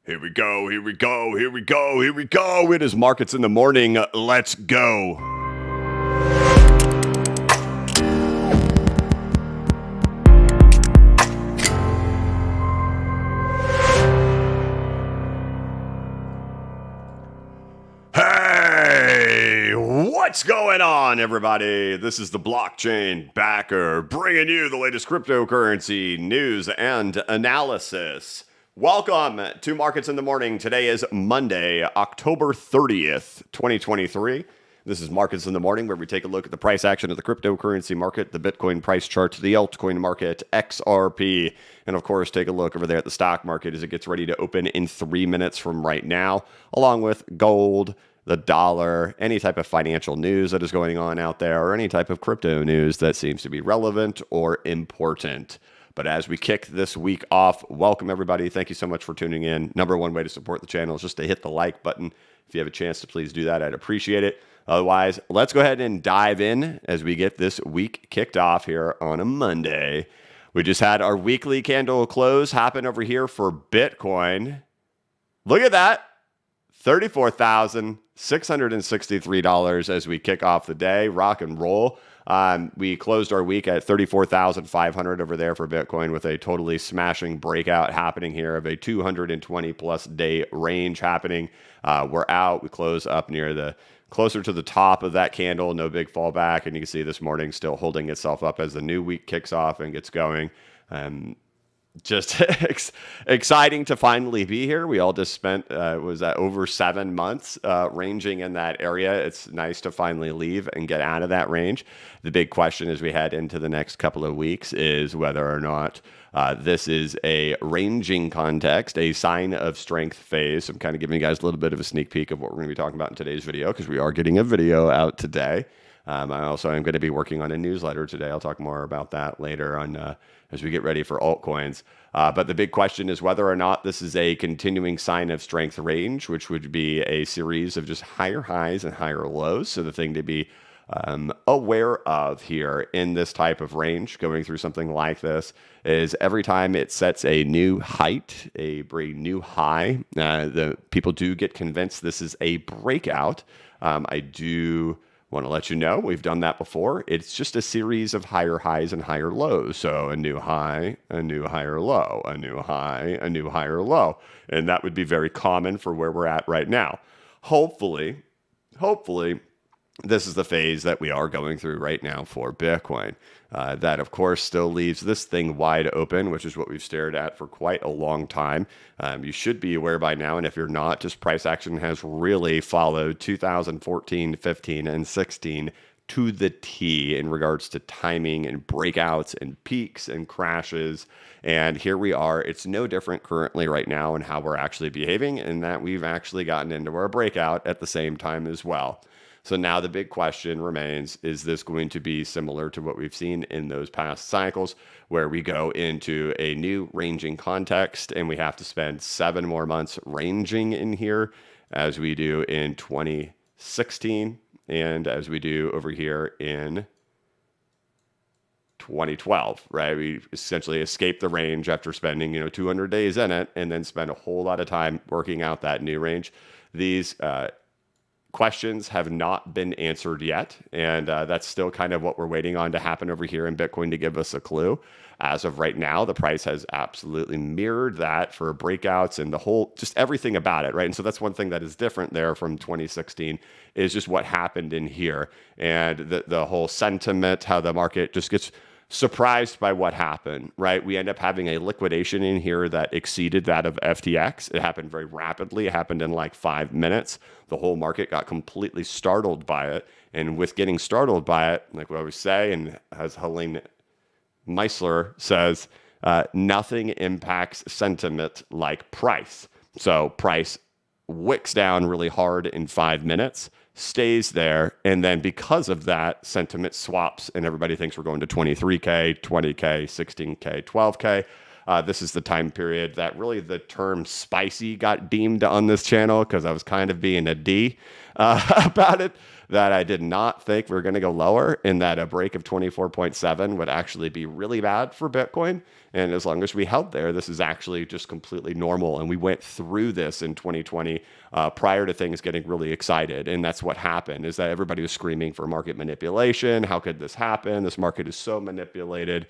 Here we go, here we go, here we go, here we go. It is Markets in the Morning. Let's go. Hey, what's going on, everybody? This is the Blockchain Backer, bringing you the latest cryptocurrency news and analysis. Welcome to Markets in the Morning. Today is Monday, October 30th, 2023. This is Markets in the Morning, where we take a look at the price action of the cryptocurrency market, the Bitcoin price chart, the Altcoin market, XRP, and of course, take a look over there at the stock market as it gets ready to open in 3 minutes from right now, along with gold, the dollar, any type of financial news that is going on out there, or any type of crypto news that seems to be relevant or important. But as we kick this week off, welcome everybody. Thank you so much for tuning in. Number one way to support the channel is just to hit the like button. If you have a chance to please do that, I'd appreciate it. Otherwise, let's go ahead and dive in as we get this week kicked off here on a Monday. We just had our weekly candle close happen over here for Bitcoin. Look at that. $34,663 as we kick off the day. Rock and roll. We closed our week at 34,500 over there for Bitcoin, with a totally smashing breakout happening here of a 220 plus day range happening. We're out. We close up near closer to the top of that candle. No big fallback. And you can see this morning still holding itself up as the new week kicks off and gets going. Just exciting to finally be here. We all just spent, was that over 7 months ranging in that area. It's nice to finally leave and get out of that range. The big question as we head into the next couple of weeks is whether or not this is a ranging context, a sign of strength phase. I'm kind of giving you guys a little bit of a sneak peek of what we're going to be talking about in today's video, because we are getting a video out today. I also am going to be working on a newsletter today. I'll talk more about that later on as we get ready for altcoins. But the big question is whether or not this is a continuing sign of strength range, which would be a series of just higher highs and higher lows. So the thing to be aware of here in this type of range, going through something like this, is every time it sets a new height, a very new high, the people do get convinced this is a breakout. I do want to let you know we've done that before. It's just a series of higher highs and higher lows. So a new high, a new higher low, a new high, a new higher low. And that would be very common for where we're at right now. Hopefully, this is the phase that we are going through right now for Bitcoin. That, of course, still leaves this thing wide open, which is what we've stared at for quite a long time. You should be aware by now, and if you're not, just price action has really followed 2014, 15, and 16 to the T in regards to timing and breakouts and peaks and crashes. And here we are. It's no different currently right now in how we're actually behaving, and that we've actually gotten into our breakout at the same time as well. So now the big question remains, is this going to be similar to what we've seen in those past cycles, where we go into a new ranging context and we have to spend 7 more months ranging in here, as we do in 2016 and as we do over here in 2012, right? We essentially escape the range after spending, 200 days in it, and then spend a whole lot of time working out that new range. These questions have not been answered yet, and that's still kind of what we're waiting on to happen over here in Bitcoin to give us a clue. As of right now, the price has absolutely mirrored that for breakouts and the whole, just everything about it, right? And so that's one thing that is different there from 2016 is just what happened in here, and the whole sentiment, how the market just gets surprised by what happened, right? We end up having a liquidation in here that exceeded that of FTX. It happened very rapidly. It happened in like 5 minutes. The whole market got completely startled by it. And with getting startled by it, like what I always say, and as Helene Meisler says, nothing impacts sentiment like price. So price wicks down really hard in 5 minutes, stays there, and then because of that, sentiment swaps and everybody thinks we're going to 23K, 20K, 16K, 12K. This is the time period that really the term spicy got deemed on this channel, because I was kind of being a D about it. that I did not think we were going to go lower, and that a break of 24.7 would actually be really bad for Bitcoin. And as long as we held there, this is actually just completely normal. And we went through this in 2020 prior to things getting really excited. And that's what happened, is that everybody was screaming for market manipulation. How could this happen? This market is so manipulated.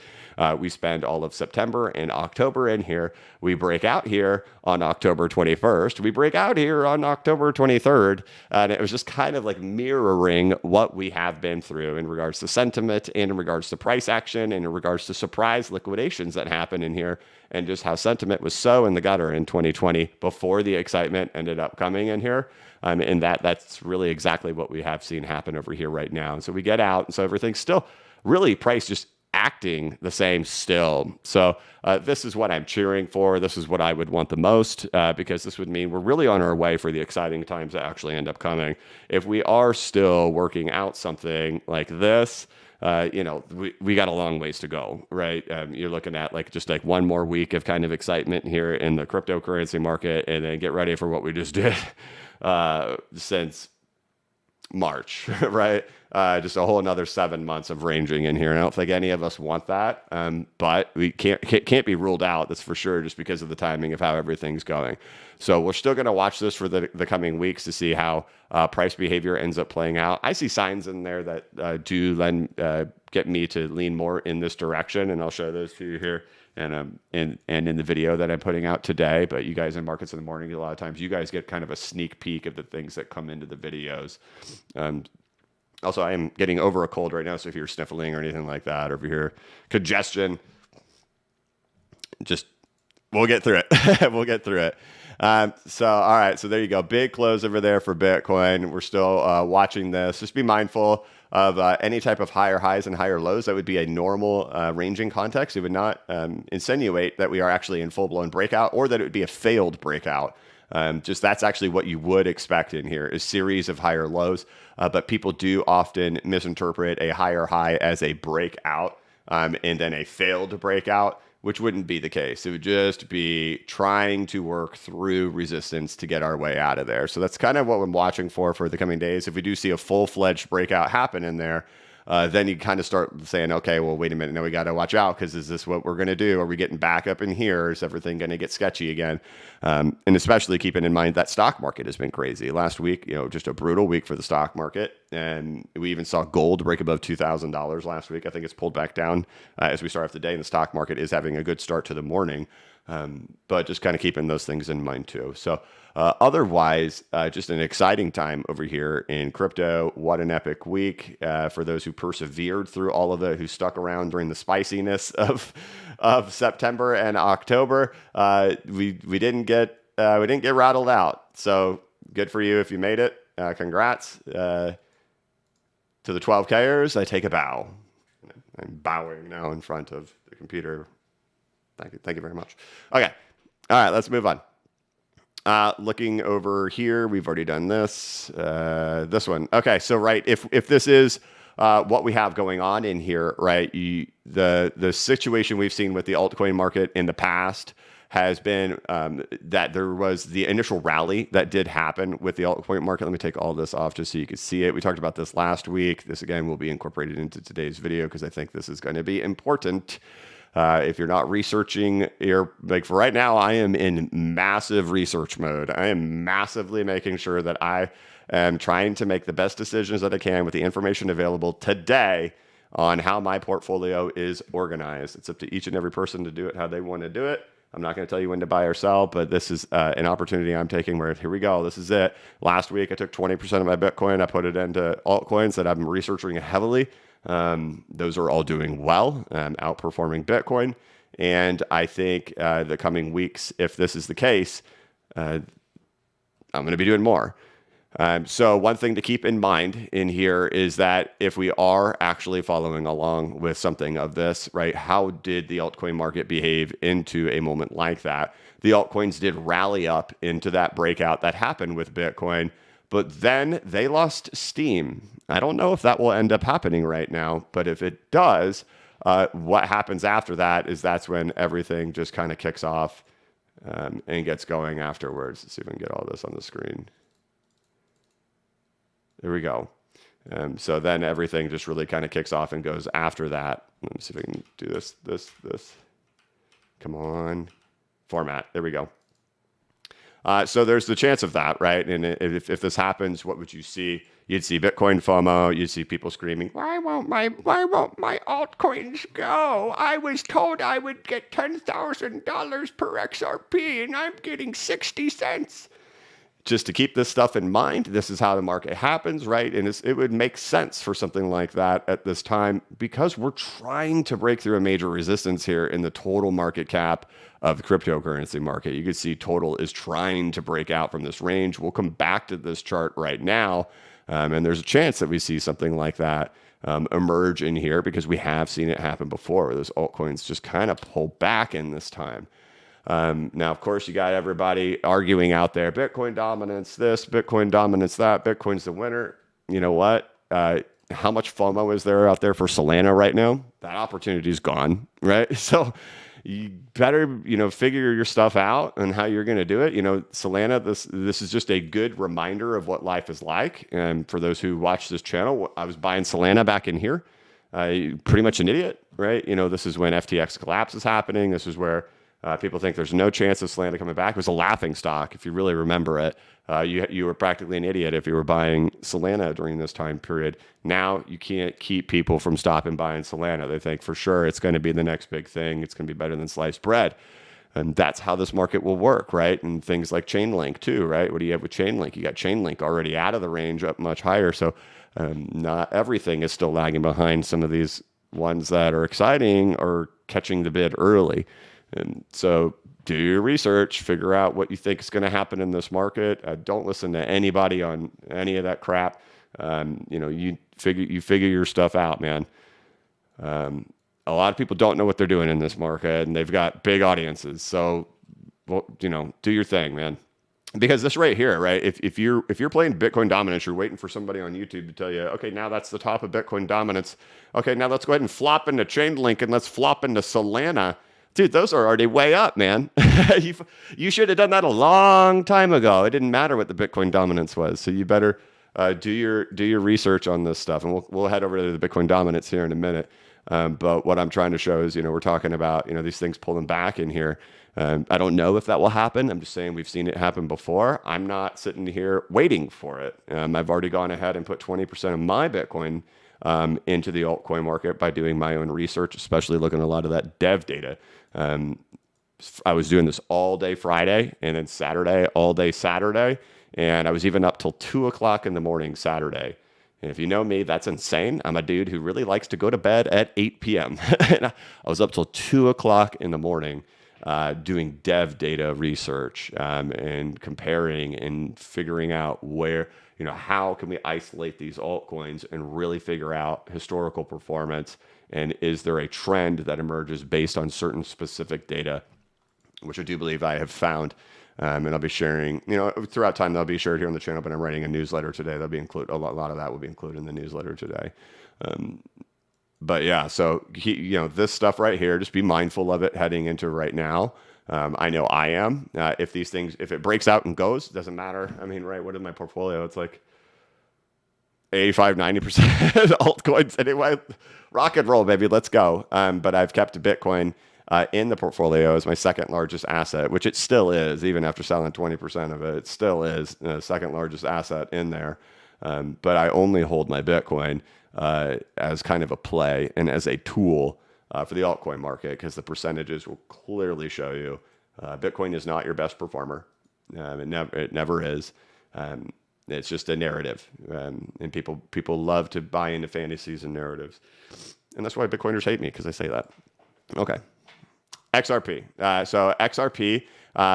We spend all of September and October in here. We break out here on October 21st. We break out here on October 23rd. And it was just kind of like mirroring what we have been through in regards to sentiment and in regards to price action and in regards to surprise liquidations that happen in here, and just how sentiment was so in the gutter in 2020 before the excitement ended up coming in here. And that's really exactly what we have seen happen over here right now. And so we get out, and so everything's still really price just acting the same still. So this is what I'm cheering for. This is what I would want the most, because this would mean we're really on our way for the exciting times that actually end up coming. If we are still working out something like this, we got a long ways to go, right? You're looking at just one more week of kind of excitement here in the cryptocurrency market, and then get ready for what we just did since March, right? Just a whole another 7 months of ranging in here. And I don't think any of us want that, but we can't be ruled out. That's for sure, just because of the timing of how everything's going. So we're still going to watch this for the coming weeks to see how price behavior ends up playing out. I see signs in there that do get me to lean more in this direction, and I'll show those to you here and in the video that I'm putting out today. But you guys in Markets in the Morning, a lot of times you guys get kind of a sneak peek of the things that come into the videos. Also, I am getting over a cold right now, so if you're sniffling or anything like that, or if you hear congestion, we'll get through it. We'll get through it. So, all right. So there you go. Big close over there for Bitcoin. We're still watching this. Just be mindful of any type of higher highs and higher lows. That would be a normal ranging context. It would not insinuate that we are actually in full-blown breakout, or that it would be a failed breakout. That's actually what you would expect in here, is series of higher lows. But people do often misinterpret a higher high as a breakout, and then a failed breakout, which wouldn't be the case. It would just be trying to work through resistance to get our way out of there. So that's kind of what I'm watching for the coming days. If we do see a full-fledged breakout happen in there, then you kind of start saying, okay, well, wait a minute. Now we got to watch out, because is this what we're going to do? Are we getting back up in here? Is everything going to get sketchy again? And especially keeping in mind that stock market has been crazy. Last week, just a brutal week for the stock market. And we even saw gold break above $2,000 last week. I think it's pulled back down as we start off the day, and the stock market is having a good start to the morning. But just kind of keeping those things in mind too. So otherwise, just an exciting time over here in crypto. What an epic week for those who persevered through all of it, who stuck around during the spiciness of September and October. We didn't get rattled out. So good for you if you made it. Congrats to the 12Kers. I take a bow. I'm bowing now in front of the computer. Thank you very much. Okay. All right, let's move on. Looking over here, we've already done this. This one. Okay, so right, if this is what we have going on in here, right, the situation we've seen with the altcoin market in the past has been that there was the initial rally that did happen with the altcoin market. Let me take all this off just so you can see it. We talked about this last week. This, again, will be incorporated into today's video, because I think this is going to be important. If you're not researching, for right now, I am in massive research mode. I am massively making sure that I am trying to make the best decisions that I can with the information available today on how my portfolio is organized. It's up to each and every person to do it how they want to do it. I'm not going to tell you when to buy or sell, but this is an opportunity I'm taking where, here we go, this is it. Last week, I took 20% of my Bitcoin. I put it into altcoins that I'm researching heavily. Those are all doing well, outperforming Bitcoin. And I think the coming weeks, if this is the case, I'm going to be doing more. So one thing to keep in mind in here is that if we are actually following along with something of this, right, how did the altcoin market behave into a moment like that? The altcoins did rally up into that breakout that happened with Bitcoin, but then they lost steam. I don't know if that will end up happening right now, but if it does, what happens after that is that's when everything just kind of kicks off and gets going afterwards. Let's see if I can get all this on the screen. There we go. So then everything just really kind of kicks off and goes after that. Let me see if I can do this. Come on. Format. There we go. So there's the chance of that, right? And if this happens, what would you see? You'd see Bitcoin FOMO. You'd see people screaming, why won't my altcoins go? I was told I would get $10,000 per XRP and I'm getting 60 cents. Just to keep this stuff in mind, this is how the market happens, right? And it would make sense for something like that at this time because we're trying to break through a major resistance here in the total market cap of the cryptocurrency market. You can see total is trying to break out from this range. We'll come back to this chart right now. And there's a chance that we see something like that emerge in here because we have seen it happen before where those altcoins just kind of pull back in this time. Now, of course, you got everybody arguing out there, Bitcoin dominance this, Bitcoin dominance that, Bitcoin's the winner. You know what? How much FOMO is there out there for Solana right now? That opportunity is gone, right? So you better, figure your stuff out and how you're going to do it. Solana, this is just a good reminder of what life is like. And for those who watch this channel, I was buying Solana back in here. Pretty much an idiot, right? This is when FTX collapse is happening. This is where people think there's no chance of Solana coming back. It was a laughing stock, if you really remember it. You were practically an idiot if you were buying Solana during this time period. Now you can't keep people from stopping buying Solana. They think for sure it's going to be the next big thing. It's going to be better than sliced bread. And that's how this market will work, right? And things like Chainlink too, right? What do you have with Chainlink? You got Chainlink already out of the range up much higher. So not everything is still lagging behind. Some of these ones that are exciting are catching the bid early. And so do your research, figure out what you think is going to happen in this market. Don't listen to anybody on any of that crap. You figure your stuff out, man. A lot of people don't know what they're doing in this market and they've got big audiences. So, do your thing, man. Because this right here, right? If you're playing Bitcoin dominance, you're waiting for somebody on YouTube to tell you, okay, now that's the top of Bitcoin dominance. Okay, now let's go ahead and flop into Chainlink and let's flop into Solana. Dude, those are already way up, man. You should have done that a long time ago. It didn't matter what the Bitcoin dominance was. So you better do your research on this stuff. And we'll head over to the Bitcoin dominance here in a minute. But what I'm trying to show is, we're talking about, these things pulling back in here. I don't know if that will happen. I'm just saying we've seen it happen before. I'm not sitting here waiting for it. I've already gone ahead and put 20% of my Bitcoin into the altcoin market by doing my own research, especially looking at a lot of that dev data. I was doing this all day Friday and then Saturday, all day Saturday. And I was even up till 2:00 in the morning Saturday. And if you know me, that's insane. I'm a dude who really likes to go to bed at 8 p.m. And I was up till 2:00 in the morning doing dev data research and comparing and figuring out where, how can we isolate these altcoins and really figure out historical performance. And is there a trend that emerges based on certain specific data, which I do believe I have found. And I'll be sharing, throughout time, they'll be shared here on the channel, but I'm writing a newsletter today. That'll be a lot of that will be included in the newsletter today. But yeah, so, this stuff right here, just be mindful of it heading into right now. I know I am. If it breaks out and goes, doesn't matter. I mean, right, what is my portfolio? It's like 85, 90% altcoins anyway. Rock and roll, baby. Let's go. But I've kept Bitcoin in the portfolio as my second largest asset, which it still is, even after selling 20% of it. It still is the second largest asset in there. But I only hold my Bitcoin as kind of a play and as a tool for the altcoin market, because the percentages will clearly show you Bitcoin is not your best performer. It never is. It's just a narrative, and people love to buy into fantasies and narratives, and that's why Bitcoiners hate me, because I say that. Okay, XRP. So XRP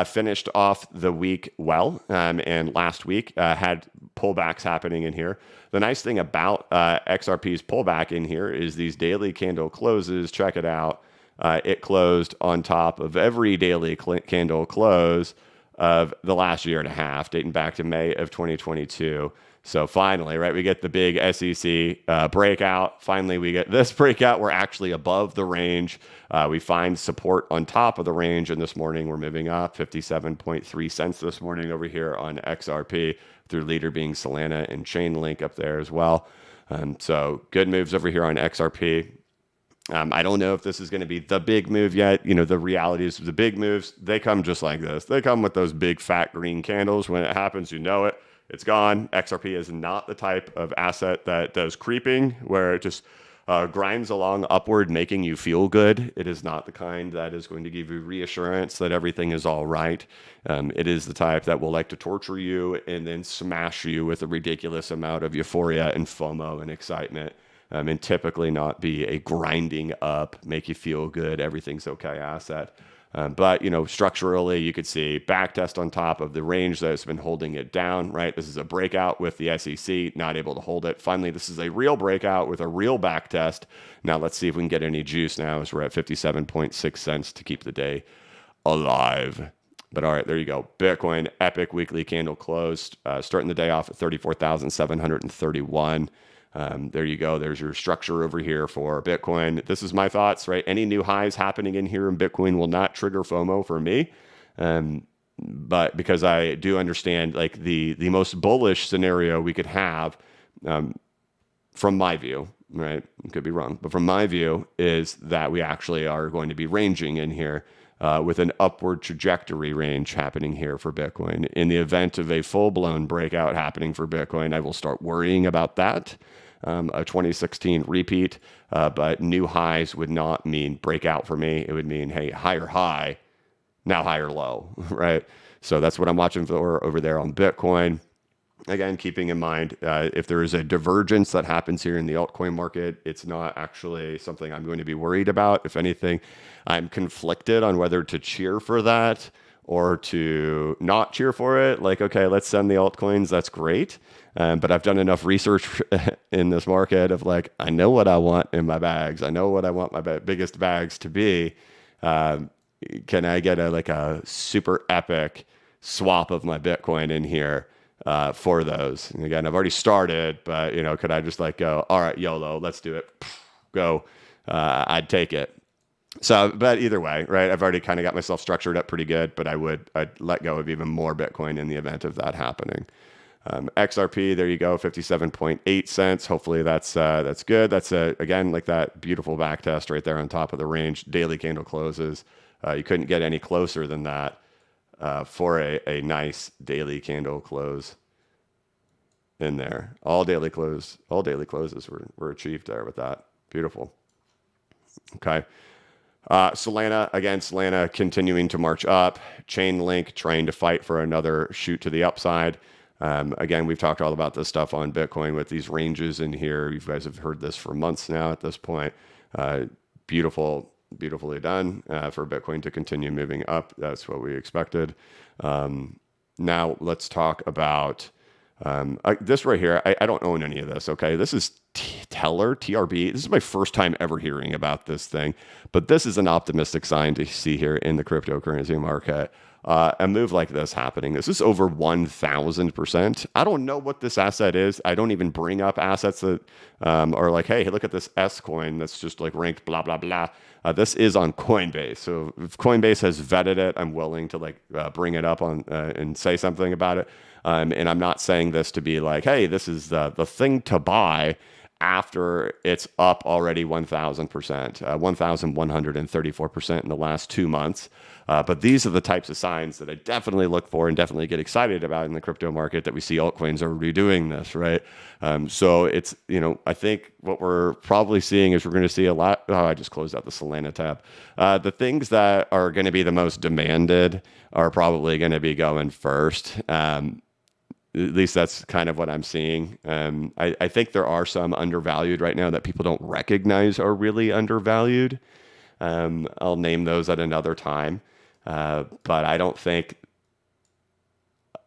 finished off the week well, and last week had pullbacks happening in here. The nice thing about XRP's pullback in here is these daily candle closes. Check it out. It closed on top of every daily candle close of the last year and a half, dating back to May of 2022. So finally, right, we get the big SEC breakout. Finally, we get this breakout. We're actually above the range. We find support on top of the range, and this morning we're moving up 57.3 cents this morning over here on XRP, through leader being Solana and Chainlink up there as well. So good moves over here on XRP. I don't know if this is going to be the big move yet. The reality is the big moves, they come just like this. They come with those big fat green candles. When it happens, it's gone. XRP is not the type of asset that does creeping where it just grinds along upward, making you feel good. It is not the kind that is going to give you reassurance that everything is all right. It is the type that will like to torture you and then smash you with a ridiculous amount of euphoria and FOMO and excitement. And typically not be a grinding up, make you feel good, everything's okay asset. But structurally, you could see backtest on top of the range that's been holding it down, right? This is a breakout with the SEC, not able to hold it. Finally, this is a real breakout with a real backtest. Now let's see if we can get any juice now as we're at 57.6 cents to keep the day alive. But all right, there you go. Bitcoin, epic weekly candle closed, starting the day off at 34,731. There you go. There's your structure over here for Bitcoin. This is my thoughts, right? Any new highs happening in here in Bitcoin will not trigger FOMO for me. But because I do understand like the most bullish scenario we could have, from my view, right? Could be wrong, but from my view is that we actually are going to be ranging in here, with an upward trajectory range happening here for Bitcoin. In the event of a full-blown breakout happening for Bitcoin, I will start worrying about that. A 2016 repeat, but new highs would not mean breakout for me. It would mean, hey, higher high, now higher low, right? So that's what I'm watching for over there on Bitcoin. Again, keeping in mind, if there is a divergence that happens here in the altcoin market, it's not actually something I'm going to be worried about. If anything, I'm conflicted on whether to cheer for that or to not cheer for it. Like, okay, let's send the altcoins. That's great. But I've done enough research in this market of like, I know what I want in my bags. I know what I want my biggest bags to be. Can I get a super epic swap of my Bitcoin in here for those? And again, I've already started, but could I just go, all right, YOLO, let's do it. Go. I'd take it. So, but either way, right? I've already kind of got myself structured up pretty good, but I'd let go of even more Bitcoin in the event of that happening. XRP, there you go, 57.8 cents. Hopefully that's good. That's again, like that beautiful back test right there on top of the range. Daily candle closes. You couldn't get any closer than that for a nice daily candle close in there. All daily closes were achieved there with that. Beautiful. Okay. Solana continuing to march up. Chainlink trying to fight for another shoot to the upside. Again, we've talked all about this stuff on Bitcoin with these ranges in here. You guys have heard this for months now at this point. Beautifully done for Bitcoin to continue moving up. That's what we expected. Now let's talk about this right here. I don't own any of this. Okay. This is Teller, TRB. This is my first time ever hearing about this thing, but this is an optimistic sign to see here in the cryptocurrency market. A move like this happening. This is over 1,000%. I don't know what this asset is. I don't even bring up assets that are like, hey, look at this S coin that's just like ranked blah, blah, blah. This is on Coinbase. So if Coinbase has vetted it, I'm willing to bring it up on and say something about it. And I'm not saying this to be like, hey, this is the thing to buy after it's up already 1,000%, 1,134% in the last 2 months. But these are the types of signs that I definitely look for and definitely get excited about in the crypto market, that we see altcoins already doing this, right? So it's, I think what we're probably seeing is we're going to see a lot. Oh, I just closed out the Solana tab. The things that are going to be the most demanded are probably going to be going first. At least that's kind of what I'm seeing. I think there are some undervalued right now that people don't recognize are really undervalued. I'll name those at another time. But I don't think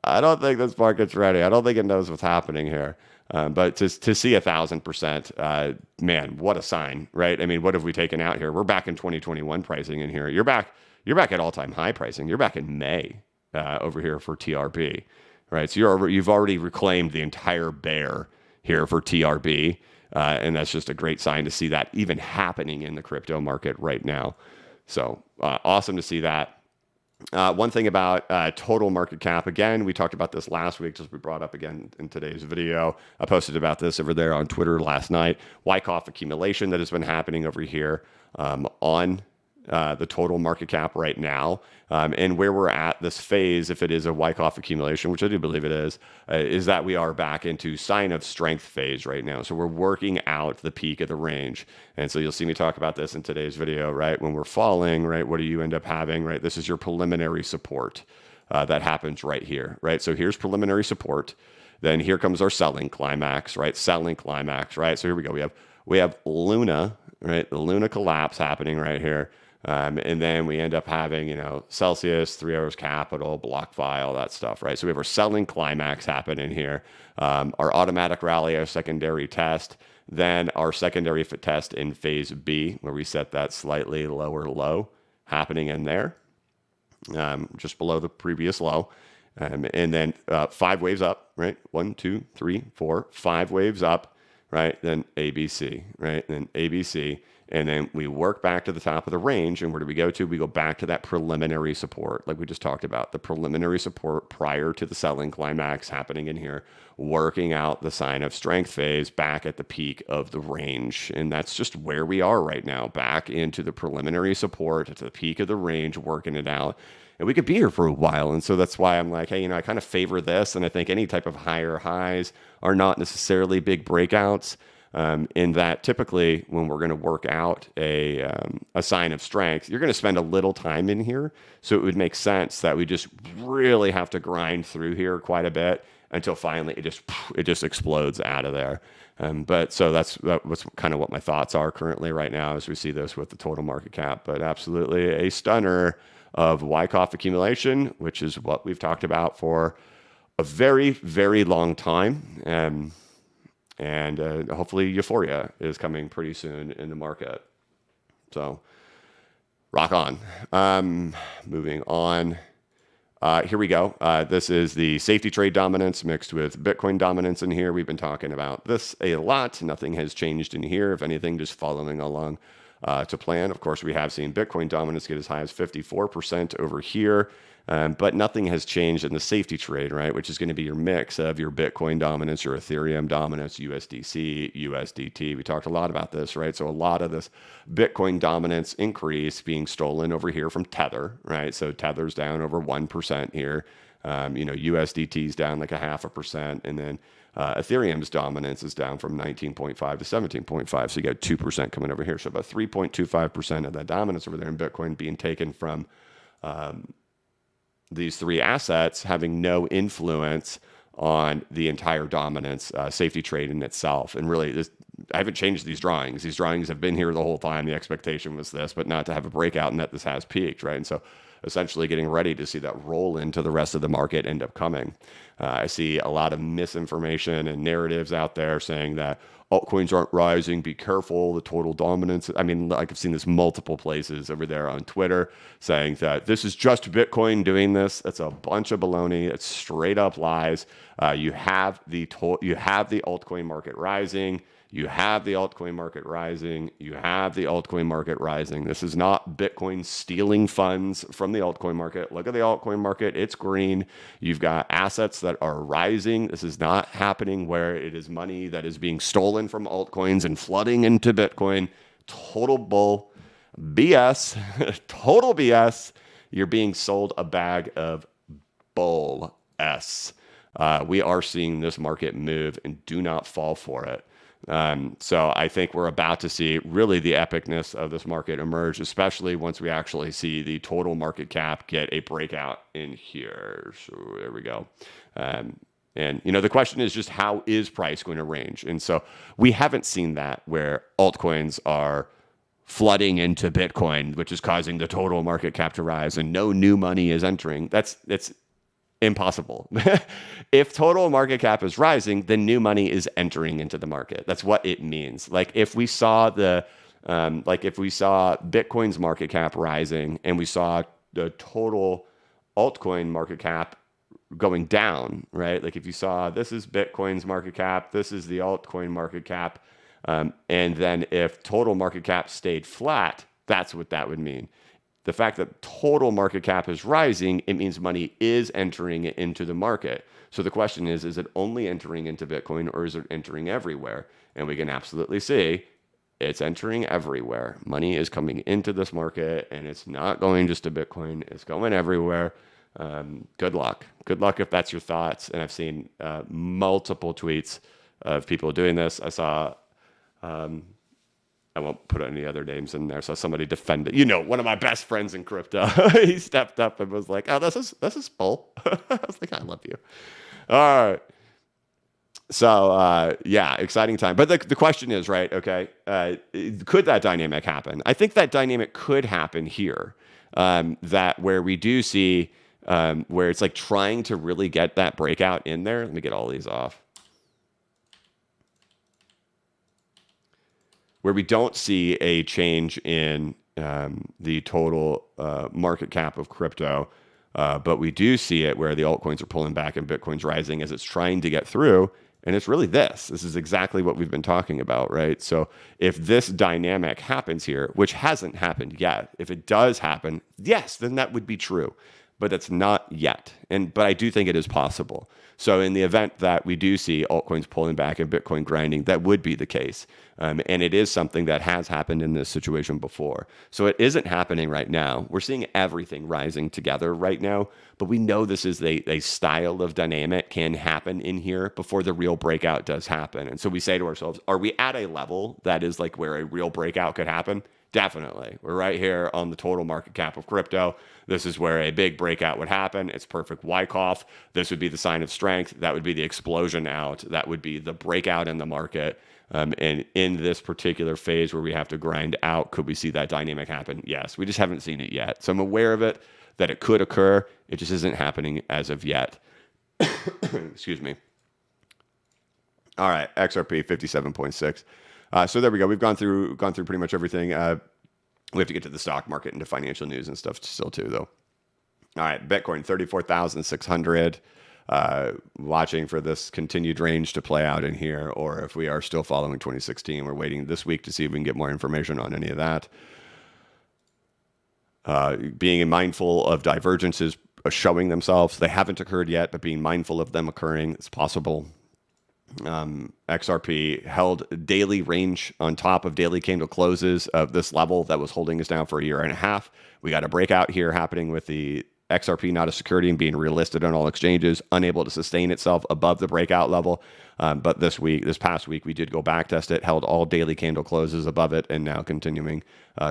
this market's ready. I don't think it knows what's happening here. But to see 1,000%, man, what a sign, right? I mean, what have we taken out here? We're back in 2021 pricing in here. You're back at all-time high pricing. You're back in May over here for TRB. Right, so you've already reclaimed the entire bear here for TRB, and that's just a great sign to see that even happening in the crypto market right now. So awesome to see that. One thing about total market cap, again, we talked about this last week, just we brought up again in today's video. I posted about this over there on Twitter last night. Wyckoff accumulation that has been happening over here on the total market cap right now, and where we're at this phase, if it is a Wyckoff accumulation, which I do believe it is that we are back into sign of strength phase right now. So we're working out the peak of the range. And so you'll see me talk about this in today's video, right? When we're falling, right, what do you end up having, right? This is your preliminary support that happens right here, right? So here's preliminary support. Then here comes our selling climax, right? Selling climax, right? So here we go. We have Luna, right? The Luna collapse happening right here. And then we end up having, Celsius, 3 Hours Capital, BlockFi, all that stuff, right? So we have our selling climax happening here, our automatic rally, our secondary test, then our secondary test in phase B, where we set that slightly lower low happening in there, just below the previous low. And then 5 waves up, right? 1, 2, 3, 4, 5 waves up, right? Then ABC, right? And then ABC. And then we work back to the top of the range. And where do we go to? We go back to that preliminary support, like we just talked about, the preliminary support prior to the selling climax happening in here, working out the sign of strength phase back at the peak of the range. And that's just where we are right now, back into the preliminary support at the peak of the range, working it out. And we could be here for a while. And so that's why I'm like, hey, I kind of favor this. And I think any type of higher highs are not necessarily big breakouts. In that typically when we're going to work out a sign of strength, you're going to spend a little time in here. So it would make sense that we just really have to grind through here quite a bit until finally it just explodes out of there. But so that's kind of what my thoughts are currently right now as we see this with the total market cap. But absolutely a stunner of Wyckoff accumulation, which is what we've talked about for a very, very long time. And hopefully euphoria is coming pretty soon in the market. So rock on. Moving on. Here we go. This is the safety trade dominance mixed with Bitcoin dominance in here. We've been talking about this a lot. Nothing has changed in here. If anything, just following along to plan. Of course, we have seen Bitcoin dominance get as high as 54% over here. But nothing has changed in the safety trade, right? Which is going to be your mix of your Bitcoin dominance, your Ethereum dominance, USDC, USDT. We talked a lot about this, right? So a lot of this Bitcoin dominance increase being stolen over here from Tether, right? So Tether's down over 1% here. USDT's down like 0.5%. And then Ethereum's dominance is down from 19.5 to 17.5. So you got 2% coming over here. So about 3.25% of that dominance over there in Bitcoin being taken from these 3 assets, having no influence on the entire dominance safety trade in itself. And really, I haven't changed these drawings. These drawings have been here the whole time. The expectation was this, but not to have a breakout and that this has peaked, right? And so essentially getting ready to see that roll into the rest of the market end up coming. I see a lot of misinformation and narratives out there saying that altcoins aren't rising, be careful, the total dominance. I mean, like I've seen this multiple places over there on Twitter saying that this is just Bitcoin doing this. That's a bunch of baloney. It's straight up lies. You have the altcoin market rising. You have the altcoin market rising. You have the altcoin market rising. This is not Bitcoin stealing funds from the altcoin market. Look at the altcoin market. It's green. You've got assets that are rising. This is not happening where it is money that is being stolen from altcoins and flooding into Bitcoin. Total bull. BS. Total BS. You're being sold a bag of bull S. We are seeing this market move, and do not fall for it. So I think we're about to see really the epicness of this market emerge, especially once we actually see the total market cap get a breakout in here. So there we go. And the question is just how is price going to range? And so we haven't seen that where altcoins are flooding into Bitcoin, which is causing the total market cap to rise and no new money is entering. That's impossible. If total market cap is rising, then new money is entering into the market. That's what it means. Like if we saw Bitcoin's market cap rising and we saw the total altcoin market cap going down, right? Like if you saw this is Bitcoin's market cap, this is the altcoin market cap, and then if total market cap stayed flat, that's what that would mean. The fact that total market cap is rising, it means money is entering into the market. So the question is it only entering into Bitcoin or is it entering everywhere? And we can absolutely see it's entering everywhere. Money is coming into this market and it's not going just to Bitcoin. It's going everywhere. Good luck. Good luck if that's your thoughts. And I've seen multiple tweets of people doing this. I saw, I won't put any other names in there. So somebody defended, one of my best friends in crypto. He stepped up and was like, "Oh, this is bull." I was like, "I love you." All right. So, yeah, exciting time. But the question is, right, okay, could that dynamic happen? I think that dynamic could happen here, that where we do see, where it's like trying to really get that breakout in there. Let me get all these off. Where we don't see a change in the total market cap of crypto, but we do see it where the altcoins are pulling back and Bitcoin's rising as it's trying to get through. And it's really this. This is exactly what we've been talking about, right? So if this dynamic happens here, which hasn't happened yet, if it does happen, yes, then that would be true. But it's not yet. But I do think it is possible. So in the event that we do see altcoins pulling back and Bitcoin grinding, that would be the case. And it is something that has happened in this situation before. So it isn't happening right now. We're seeing everything rising together right now. But we know this is a style of dynamic can happen in here before the real breakout does happen. And so we say to ourselves, are we at a level that is like where a real breakout could happen? Definitely. We're right here on the total market cap of crypto. This is where a big breakout would happen. It's perfect Wyckoff. This would be the sign of strength. That would be the explosion out. That would be the breakout in the market. And in this particular phase where we have to grind out, could we see that dynamic happen? Yes. We just haven't seen it yet. So I'm aware of it, that it could occur. It just isn't happening as of yet. Excuse me. All right. XRP 57.6. So there we go. We've gone through pretty much everything. We have to get to the stock market and to financial news and stuff still too, though. All right, Bitcoin 34,600. Watching for this continued range to play out in here, or if we are still following 2016, we're waiting this week to see if we can get more information on any of that. Being mindful of divergences showing themselves. They haven't occurred yet, but being mindful of them occurring, it's possible. XRP held daily range on top of daily candle closes of this level that was holding us down for a year and a half. We got a breakout here happening with the XRP not a security and being relisted on all exchanges, unable to sustain itself above the breakout level. But this past week, we did go back test it, held all daily candle closes above it, and now continuing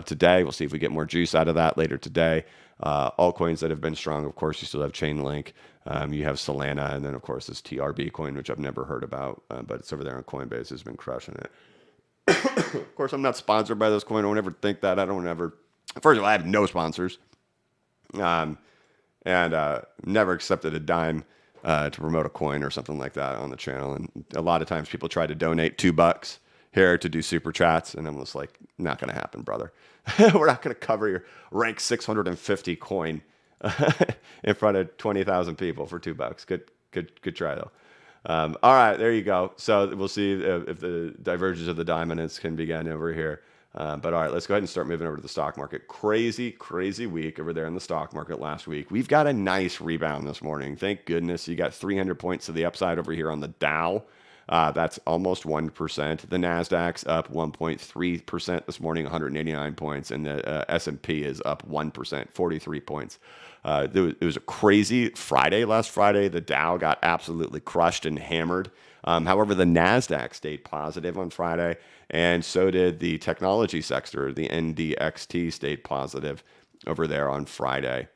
today. We'll see if we get more juice out of that later today. Altcoins that have been strong, of course, you still have Chainlink. You have Solana, and then, of course, this TRB coin, which I've never heard about, but it's over there on Coinbase, has been crushing it. Of course, I'm not sponsored by this coin. I don't ever think that. First of all, I have no sponsors. And never accepted a dime to promote a coin or something like that on the channel. And a lot of times people try to donate $2 here to do super chats, and I'm just like, not going to happen, brother. We're not going to cover your rank 650 coin in front of 20,000 people for $2. Good try though. All right, there you go. So we'll see if the divergence of the dominance can begin over here. But all right, let's go ahead and start moving over to the stock market. Crazy week over there in the stock market last week. We've got a nice rebound this morning. Thank goodness. You got 300 points to the upside over here on the Dow. That's almost 1%. The Nasdaq's up 1.3% this morning, 189 points, and the S&P is up 1%, 43 points. It was a crazy Friday. Last Friday, the Dow got absolutely crushed and hammered. However, the Nasdaq stayed positive on Friday, and so did the technology sector. The NDXT stayed positive over there on Friday.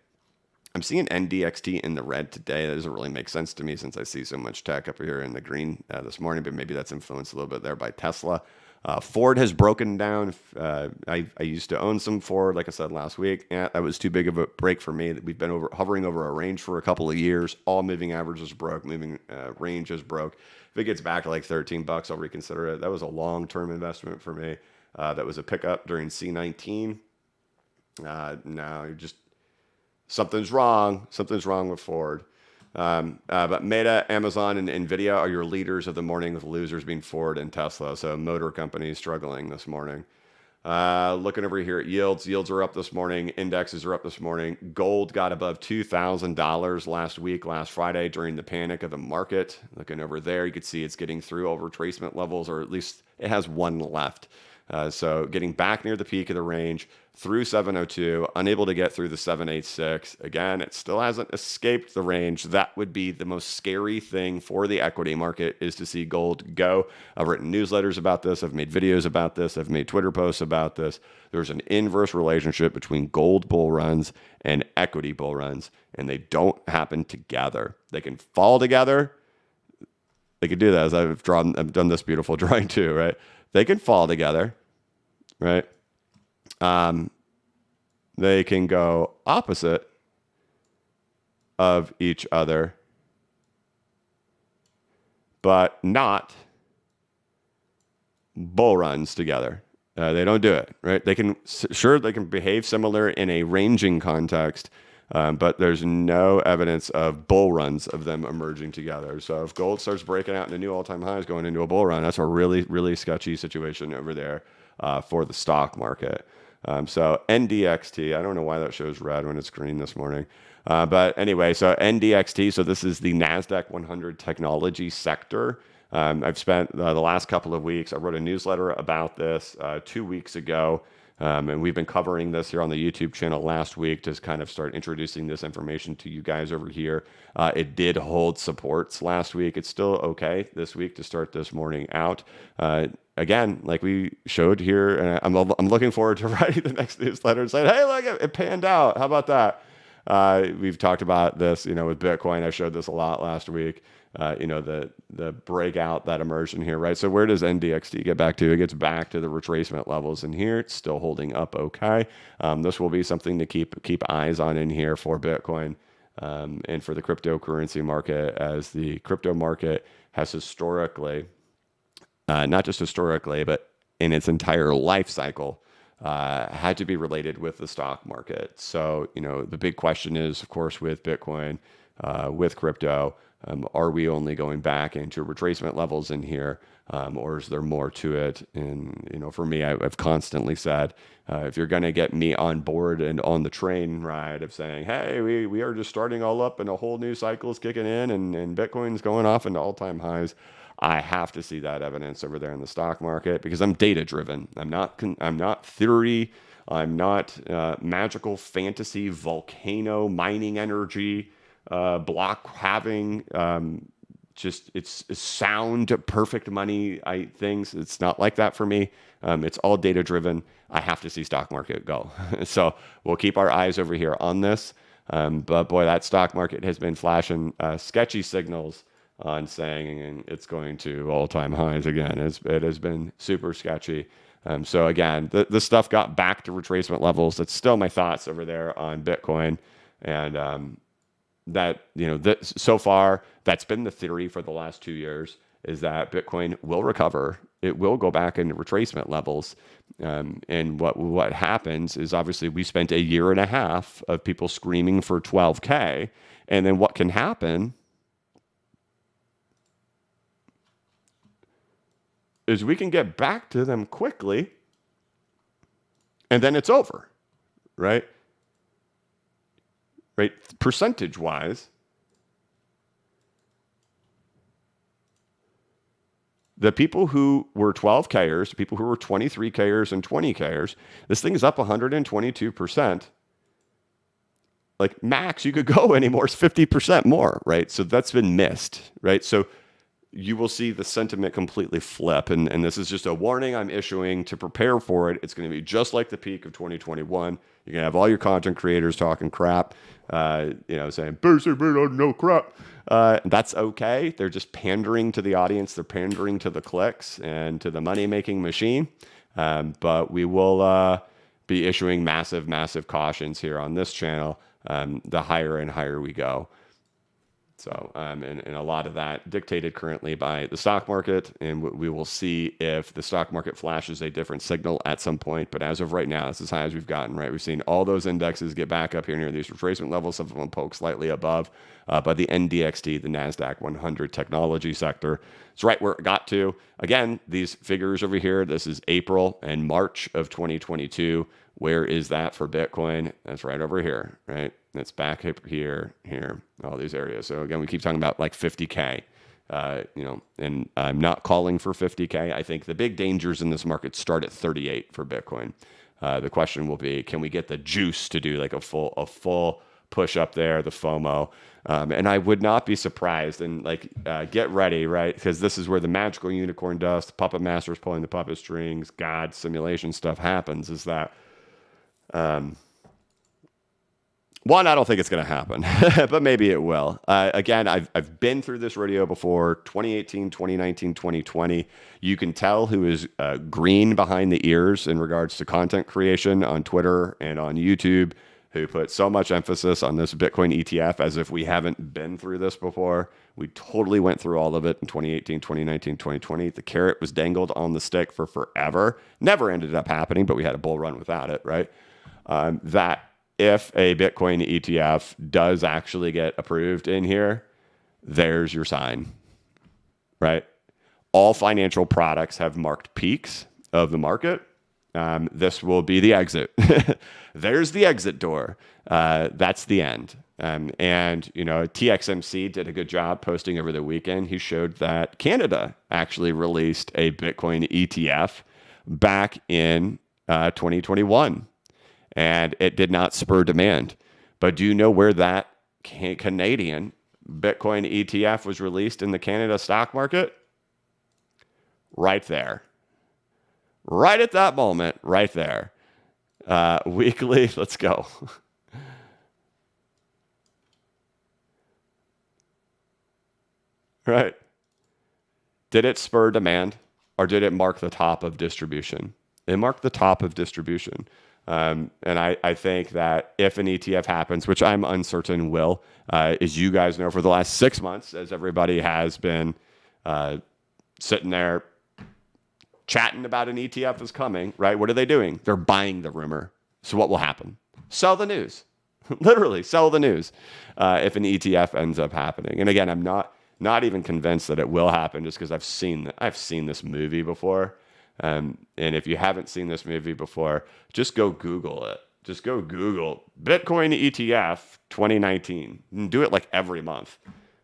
I'm seeing NDXT in the red today. That doesn't really make sense to me since I see so much tech up here in the green this morning, but maybe that's influenced a little bit there by Tesla. Ford has broken down. I used to own some Ford, like I said last week. Yeah, that was too big of a break for me. We've been hovering over a range for a couple of years. All moving averages broke. Moving ranges broke. If it gets back to like $13, I'll reconsider it. That was a long-term investment for me. That was a pickup during C19. Now you're just something's wrong. Something's wrong with Ford. But Meta, Amazon, and Nvidia are your leaders of the morning, with losers being Ford and Tesla. So motor companies struggling this morning. Looking over here at yields. Yields are up this morning. Indexes are up this morning. Gold got above $2,000 last week, last Friday, during the panic of the market. Looking over there, you can see it's getting through all retracement levels, or at least it has one left. So getting back near the peak of the range through 702, unable to get through the 786. Again, it still hasn't escaped the range. That would be the most scary thing for the equity market, is to see gold go. I've written newsletters about this. I've made videos about this. I've made Twitter posts about this. There's an inverse relationship between gold bull runs and equity bull runs, and they don't happen together. They can fall together. They could do that, as I've done this beautiful drawing too, right? They can fall together, right? They can go opposite of each other, but not bull runs together. They don't do it, right? They can behave similar in a ranging context, but there's no evidence of bull runs of them emerging together. So if gold starts breaking out into new all-time highs, going into a bull run, that's a really, really sketchy situation over there for the stock market. So NDXT, I don't know why that shows red when it's green this morning. But anyway, so NDXT, so this is the NASDAQ 100 technology sector. I've spent the last couple of weeks, I wrote a newsletter about this 2 weeks ago. And we've been covering this here on the YouTube channel last week to kind of start introducing this information to you guys over here. It did hold supports last week. It's still okay this week to start this morning out. Again, like we showed here, and I'm looking forward to writing the next newsletter and saying, hey, look, it panned out. How about that? We've talked about this, with Bitcoin. I showed this a lot last week. The breakout, that immersion here, right? So where does NDXT get back to? It gets back to the retracement levels in here. It's still holding up okay. This will be something to keep eyes on in here for Bitcoin and for the cryptocurrency market, as the crypto market has historically, not just historically, but in its entire life cycle, had to be related with the stock market. So, the big question is, of course, with Bitcoin, with crypto, are we only going back into retracement levels in here, or is there more to it? And, for me, I've constantly said, if you're going to get me on board and on the train ride of saying, hey, we are just starting all up and a whole new cycle is kicking in and Bitcoin's going off into all-time highs, I have to see that evidence over there in the stock market, because I'm data driven. I'm not theory. I'm not magical fantasy volcano mining energy block having it's sound perfect money things. It's not like that for me. It's all data driven. I have to see stock market go. So we'll keep our eyes over here on this. But boy, that stock market has been flashing sketchy signals on saying it's going to all-time highs again. It has been super sketchy. So again, the stuff got back to retracement levels. That's still my thoughts over there on Bitcoin. And so far, that's been the theory for the last 2 years, is that Bitcoin will recover. It will go back into retracement levels. And what happens is, obviously, we spent a year and a half of people screaming for 12K. And then what can happen is we can get back to them quickly, and then it's over, right? Right? Percentage-wise, the people who were 12Kers, the people who were 23Kers and 20Kers, this thing is up 122%. Like, max you could go anymore is 50% more, right? So that's been missed, right? So you will see the sentiment completely flip. And this is just a warning I'm issuing to prepare for it. It's going to be just like the peak of 2021. You're going to have all your content creators talking crap, saying, basically, no crap. That's okay. They're just pandering to the audience. They're pandering to the clicks and to the money-making machine. But we will be issuing massive, massive cautions here on this channel the higher and higher we go. So, and a lot of that dictated currently by the stock market, and we will see if the stock market flashes a different signal at some point. But as of right now, it's as high as we've gotten, right? We've seen all those indexes get back up here near these retracement levels. Some of them poke slightly above, but the NDXT, the NASDAQ 100 technology sector, it's right where it got to. Again, these figures over here, this is April and March of 2022. Where is that for Bitcoin? That's right over here, right? It's back here, all these areas. So again, we keep talking about like 50K, and I'm not calling for 50K. I think the big dangers in this market start at 38 for Bitcoin. The question will be, can we get the juice to do like a full push up there, the FOMO? And I would not be surprised, and get ready, right? Because this is where the magical unicorn dust, puppet masters pulling the puppet strings, God simulation stuff happens, is that one, I don't think it's going to happen, but maybe it will. Again, I've been through this rodeo before, 2018, 2019, 2020. You can tell who is green behind the ears in regards to content creation on Twitter and on YouTube, who put so much emphasis on this Bitcoin ETF as if we haven't been through this before. We totally went through all of it in 2018, 2019, 2020. The carrot was dangled on the stick for forever. Never ended up happening, but we had a bull run without it, right? That if a Bitcoin ETF does actually get approved in here, there's your sign, right? All financial products have marked peaks of the market. This will be the exit. There's the exit door. That's the end. And, TXMC did a good job posting over the weekend. He showed that Canada actually released a Bitcoin ETF back in 2021. And it did not spur demand. But do you know where that Canadian Bitcoin ETF was released in the Canada stock market? Right there. Right at that moment, right there. Weekly, let's go. Right. Did it spur demand, or did it mark the top of distribution? It marked the top of distribution. And I think that if an ETF happens, which I'm uncertain will, as you guys know, for the last 6 months, as everybody has been sitting there chatting about an ETF is coming, right? What are they doing? They're buying the rumor. So what will happen? Sell the news. Literally, sell the news if an ETF ends up happening. And again, I'm not even convinced that it will happen, just because I've seen this movie before. And if you haven't seen this movie before, just go Google it. Just go Google Bitcoin ETF 2019. And do it like every month.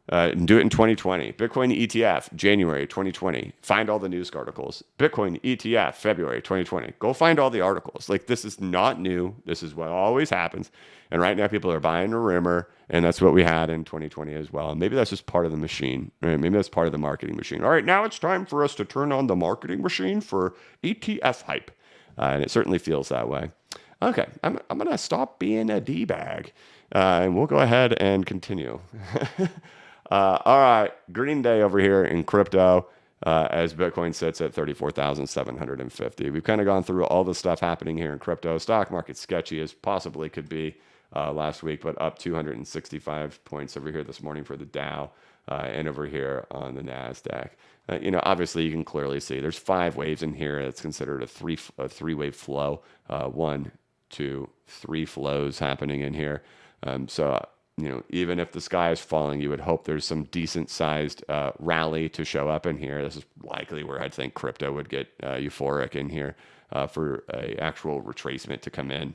And do it in 2020. Bitcoin ETF, January 2020. Find all the news articles. Bitcoin ETF, February 2020. Go find all the articles. Like, this is not new. This is what always happens. And right now people are buying a rumor, and that's what we had in 2020 as well. And maybe that's just part of the machine, right? Maybe that's part of the marketing machine. All right, now it's time for us to turn on the marketing machine for ETF hype. And it certainly feels that way. Okay, I'm going to stop being a D-bag, and we'll go ahead and continue. All right, green day over here in crypto as Bitcoin sits at 34,750. We've kind of gone through all the stuff happening here in crypto. Stock market sketchy as possibly could be last week, but up 265 points over here this morning for the Dow and over here on the NASDAQ. Obviously you can clearly see there's 5 waves in here. It's considered a three-wave flow. 1, 2, 3 flows happening in here. So even if the sky is falling, you would hope there's some decent sized rally to show up in here. This is likely where I think crypto would get euphoric in here for a actual retracement to come in,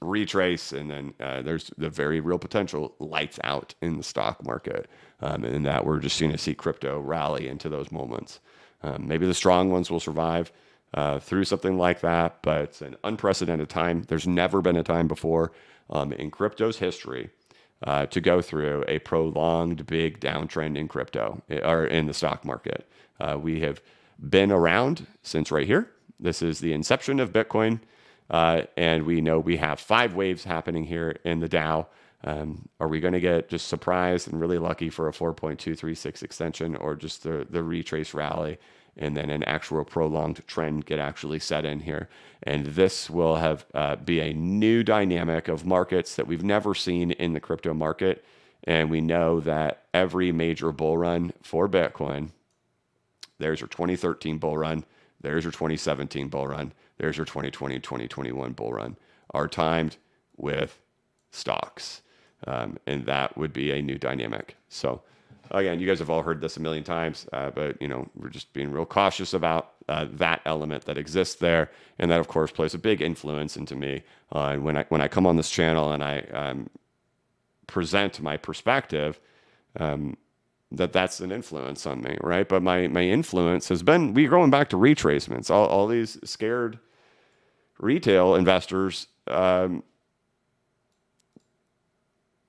retrace, and then there's the very real potential lights out in the stock market, and that we're just going to see crypto rally into those moments. Maybe the strong ones will survive through something like that, but it's an unprecedented time. There's never been a time before in crypto's history to go through a prolonged big downtrend in crypto or in the stock market. We have been around since right here. This is the inception of Bitcoin. And we know we have 5 waves happening here in the Dow. Are we going to get just surprised and really lucky for a 4.236 extension, or just the retrace rally and then an actual prolonged trend get actually set in here? And this will have be a new dynamic of markets that we've never seen in the crypto market And we know that every major bull run for Bitcoin, there's your 2013 bull run, there's your 2017 bull run, there's your 2020, 2021 bull run, are timed with stocks. And that would be a new dynamic. So again, you guys have all heard this a million times, but we're just being real cautious about that element that exists there. And that of course plays a big influence into me when I come on this channel and I present my perspective, that's an influence on me, right? But my influence has been, we're going back to retracements. All these scared retail investors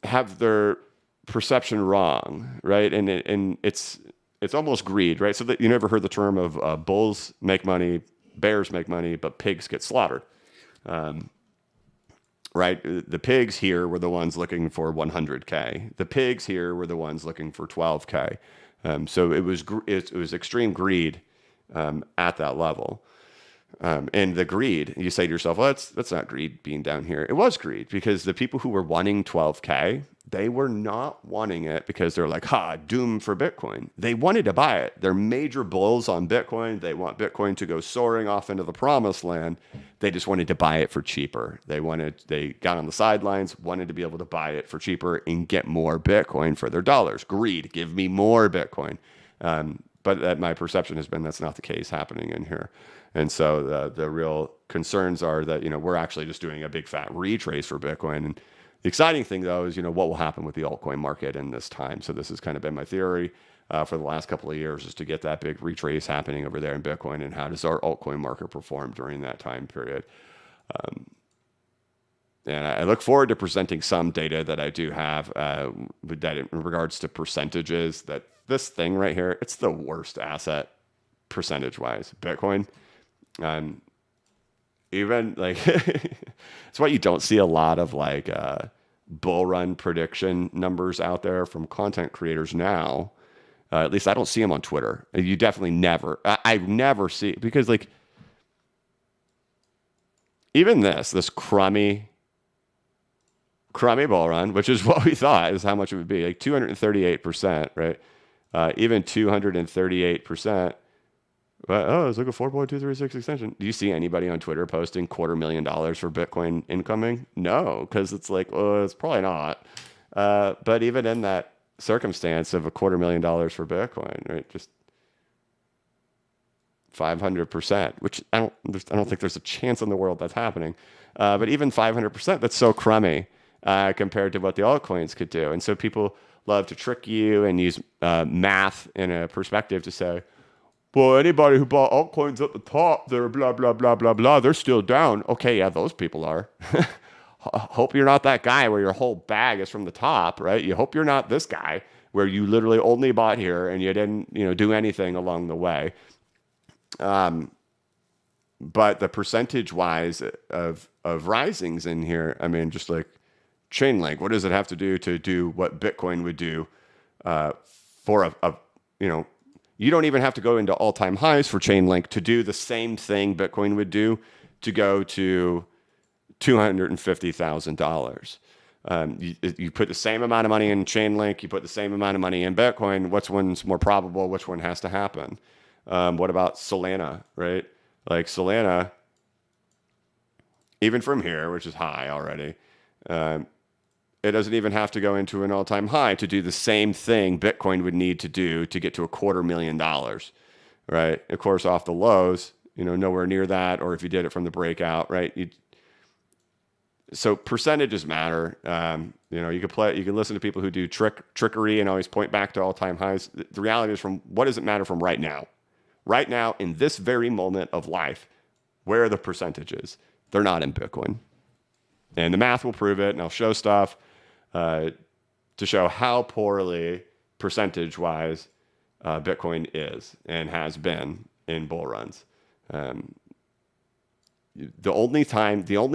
have their perception wrong, right? And it's almost greed, right? So that you never heard the term of bulls make money, bears make money, but pigs get slaughtered. Right? The pigs here were the ones looking for 100K. The pigs here were the ones looking for 12K. So it was extreme greed at that level. And the greed, you say to yourself, well, that's not greed being down here. It was greed because the people who were wanting 12K, they were not wanting it because they're like, doom for Bitcoin. They wanted to buy it. They're major bulls on Bitcoin. They want Bitcoin to go soaring off into the promised land. They just wanted to buy it for cheaper. They got on the sidelines, wanted to be able to buy it for cheaper and get more Bitcoin for their dollars. Greed, give me more Bitcoin. But my perception has been that's not the case happening in here. And so the real concerns are that, we're actually just doing a big fat retrace for Bitcoin. And the exciting thing, though, is, what will happen with the altcoin market in this time. So this has kind of been my theory for the last couple of years, is to get that big retrace happening over there in Bitcoin. And how does our altcoin market perform during that time period? And I look forward to presenting some data that I do have that in regards to percentages, that this thing right here, it's the worst asset percentage-wise, Bitcoin. Even like, it's why you don't see a lot of like bull run prediction numbers out there from content creators now. At least I don't see them on Twitter. You definitely never, I never see, because like, even this crummy bull run, which is what we thought is how much it would be, like 238%, right? Even 238%. But, it's like a 4.236 extension. Do you see anybody on Twitter posting $250,000 for Bitcoin incoming? No, because it's like, it's probably not. But even in that circumstance of $250,000 for Bitcoin, right, just 500%, which I don't think there's a chance in the world that's happening. But even 500%, that's so crummy compared to what the altcoins could do. And so people love to trick you and use math in a perspective to say, well, anybody who bought altcoins at the top, they're blah, blah, blah, blah, blah, they're still down. Okay, yeah, those people are. Hope you're not that guy where your whole bag is from the top, right? You hope you're not this guy where you literally only bought here and you didn't, do anything along the way. But the percentage-wise of risings in here, I mean, just like Chainlink, what does it have to do what Bitcoin would do for you don't even have to go into all-time highs for Chainlink to do the same thing Bitcoin would do to go to $250,000. You put the same amount of money in Chainlink, you put the same amount of money in Bitcoin. Which one's more probable? Which one has to happen? What about Solana, right? Like Solana, even from here, which is high already, it doesn't even have to go into an all-time high to do the same thing Bitcoin would need to do to get to $250,000, right? Of course, off the lows, nowhere near that. Or if you did it from the breakout, right? So percentages matter. You can listen to people who do trickery and always point back to all-time highs. The reality is, what does it matter from right now? Right now, in this very moment of life, where are the percentages? They're not in Bitcoin. And the math will prove it, and I'll show stuff to show how poorly percentage-wise Bitcoin is and has been in bull runs. The only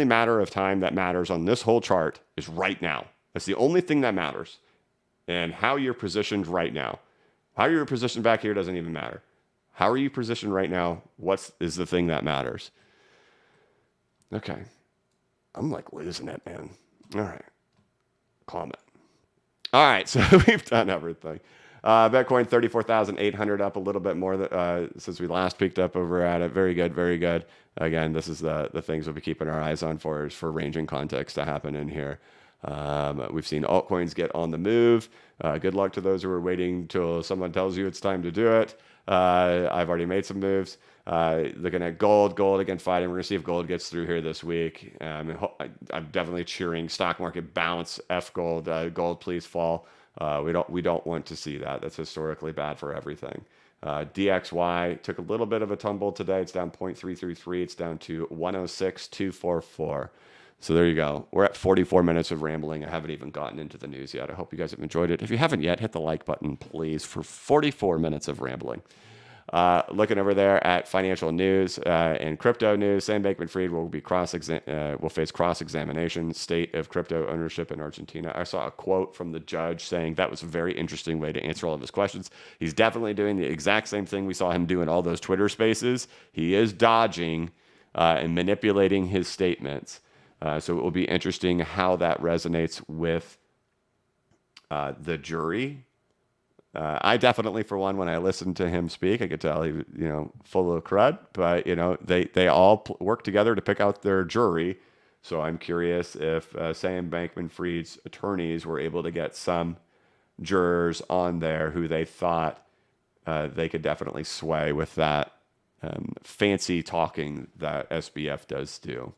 matter of time that matters on this whole chart is right now. That's the only thing that matters. And how you're positioned right now. How you're positioned back here doesn't even matter. How are you positioned right now? What is the thing that matters? Okay. I'm like losing it, man. All right. Calm it. All right, so we've done everything. Bitcoin 34,800 up a little bit more since we last peaked up over at it. Very good, very good. Again, this is the things we'll be keeping our eyes on for is for ranging context to happen in here. We've seen altcoins get on the move. Good luck to those who are waiting till someone tells you it's time to do it. I've already made some moves. Looking at gold again fighting. We're gonna see if gold gets through here this week. I'm definitely cheering stock market bounce. F gold, gold please fall. We don't want to see that. That's historically bad for everything. DXY took a little bit of a tumble today. It's down 0.333. It's down to 106,244. So there you go. We're at 44 minutes of rambling. I haven't even gotten into the news yet. I hope you guys have enjoyed it. If you haven't yet, hit the like button, please, for 44 minutes of rambling. Looking over there at financial news and crypto news, Sam Bankman-Fried will face cross-examination. State of crypto ownership in Argentina. I saw a quote from the judge saying that was a very interesting way to answer all of his questions. He's definitely doing the exact same thing we saw him do in all those Twitter spaces. He is dodging and manipulating his statements. So it will be interesting how that resonates with the jury. I definitely, for one, when I listened to him speak, I could tell he was, full of crud. But they all work together to pick out their jury. So I'm curious if Sam Bankman-Fried's attorneys were able to get some jurors on there who they thought they could definitely sway with that fancy talking that SBF does do.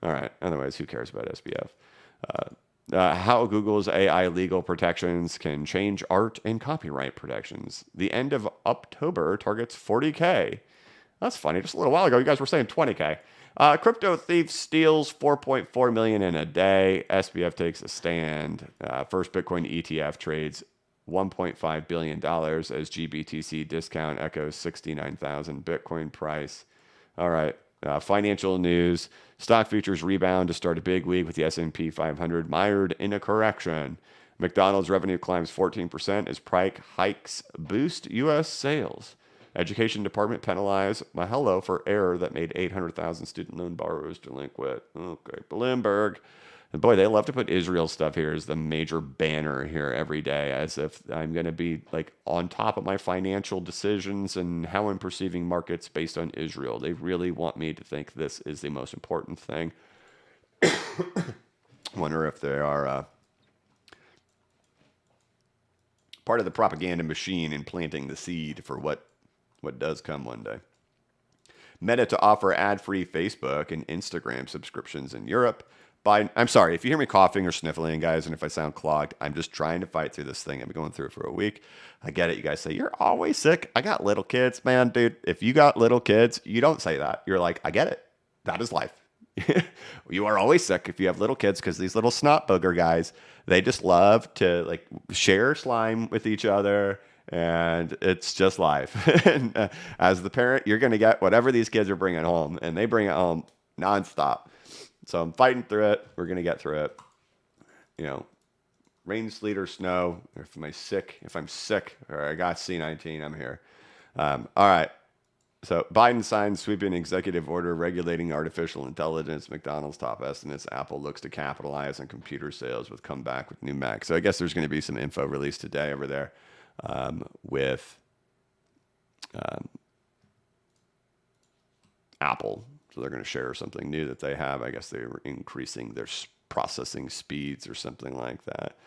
All right. Otherwise, who cares about SBF? How Google's AI legal protections can change art and copyright protections. The end of October targets 40K. That's funny. Just a little while ago, you guys were saying 20K. Crypto thief steals 4.4 million in a day. SBF takes a stand. First Bitcoin ETF trades $1.5 billion as GBTC discount echoes 69,000 Bitcoin price. All right. Financial news. Stock futures rebound to start a big week with the S&P 500 mired in a correction. McDonald's revenue climbs 14% as price hikes boost U.S. sales. Education department penalized Mahelo for error that made 800,000 student loan borrowers delinquent. Okay, Bloomberg. And boy, they love to put Israel stuff here as the major banner here every day, as if I'm going to be like on top of my financial decisions and how I'm perceiving markets based on Israel. They really want me to think this is the most important thing. Wonder if they are part of the propaganda machine in planting the seed for what does come one day. Meta to offer ad-free Facebook and Instagram subscriptions in Europe. I'm sorry if you hear me coughing or sniffling, guys, and if I sound clogged, I'm just trying to fight through this thing. I've been going through it for a week. I get it. You guys say, you're always sick. I got little kids, man, dude. If you got little kids, you don't say that. You're like, I get it. That is life. You are always sick if you have little kids because these little snot booger guys, they just love to like share slime with each other. And it's just life. And as the parent, you're going to get whatever these kids are bringing home, and they bring it home nonstop. So I'm fighting through it. We're going to get through it. Rain, sleet, or snow. If I'm sick or I got C19, I'm here. All right. So Biden signs sweeping executive order regulating artificial intelligence. McDonald's top estimates. Apple looks to capitalize on computer sales with comeback with new Mac. So I guess there's going to be some info released today over there with Apple. So they're going to share something new that they have. I guess they were increasing their processing speeds or something like that.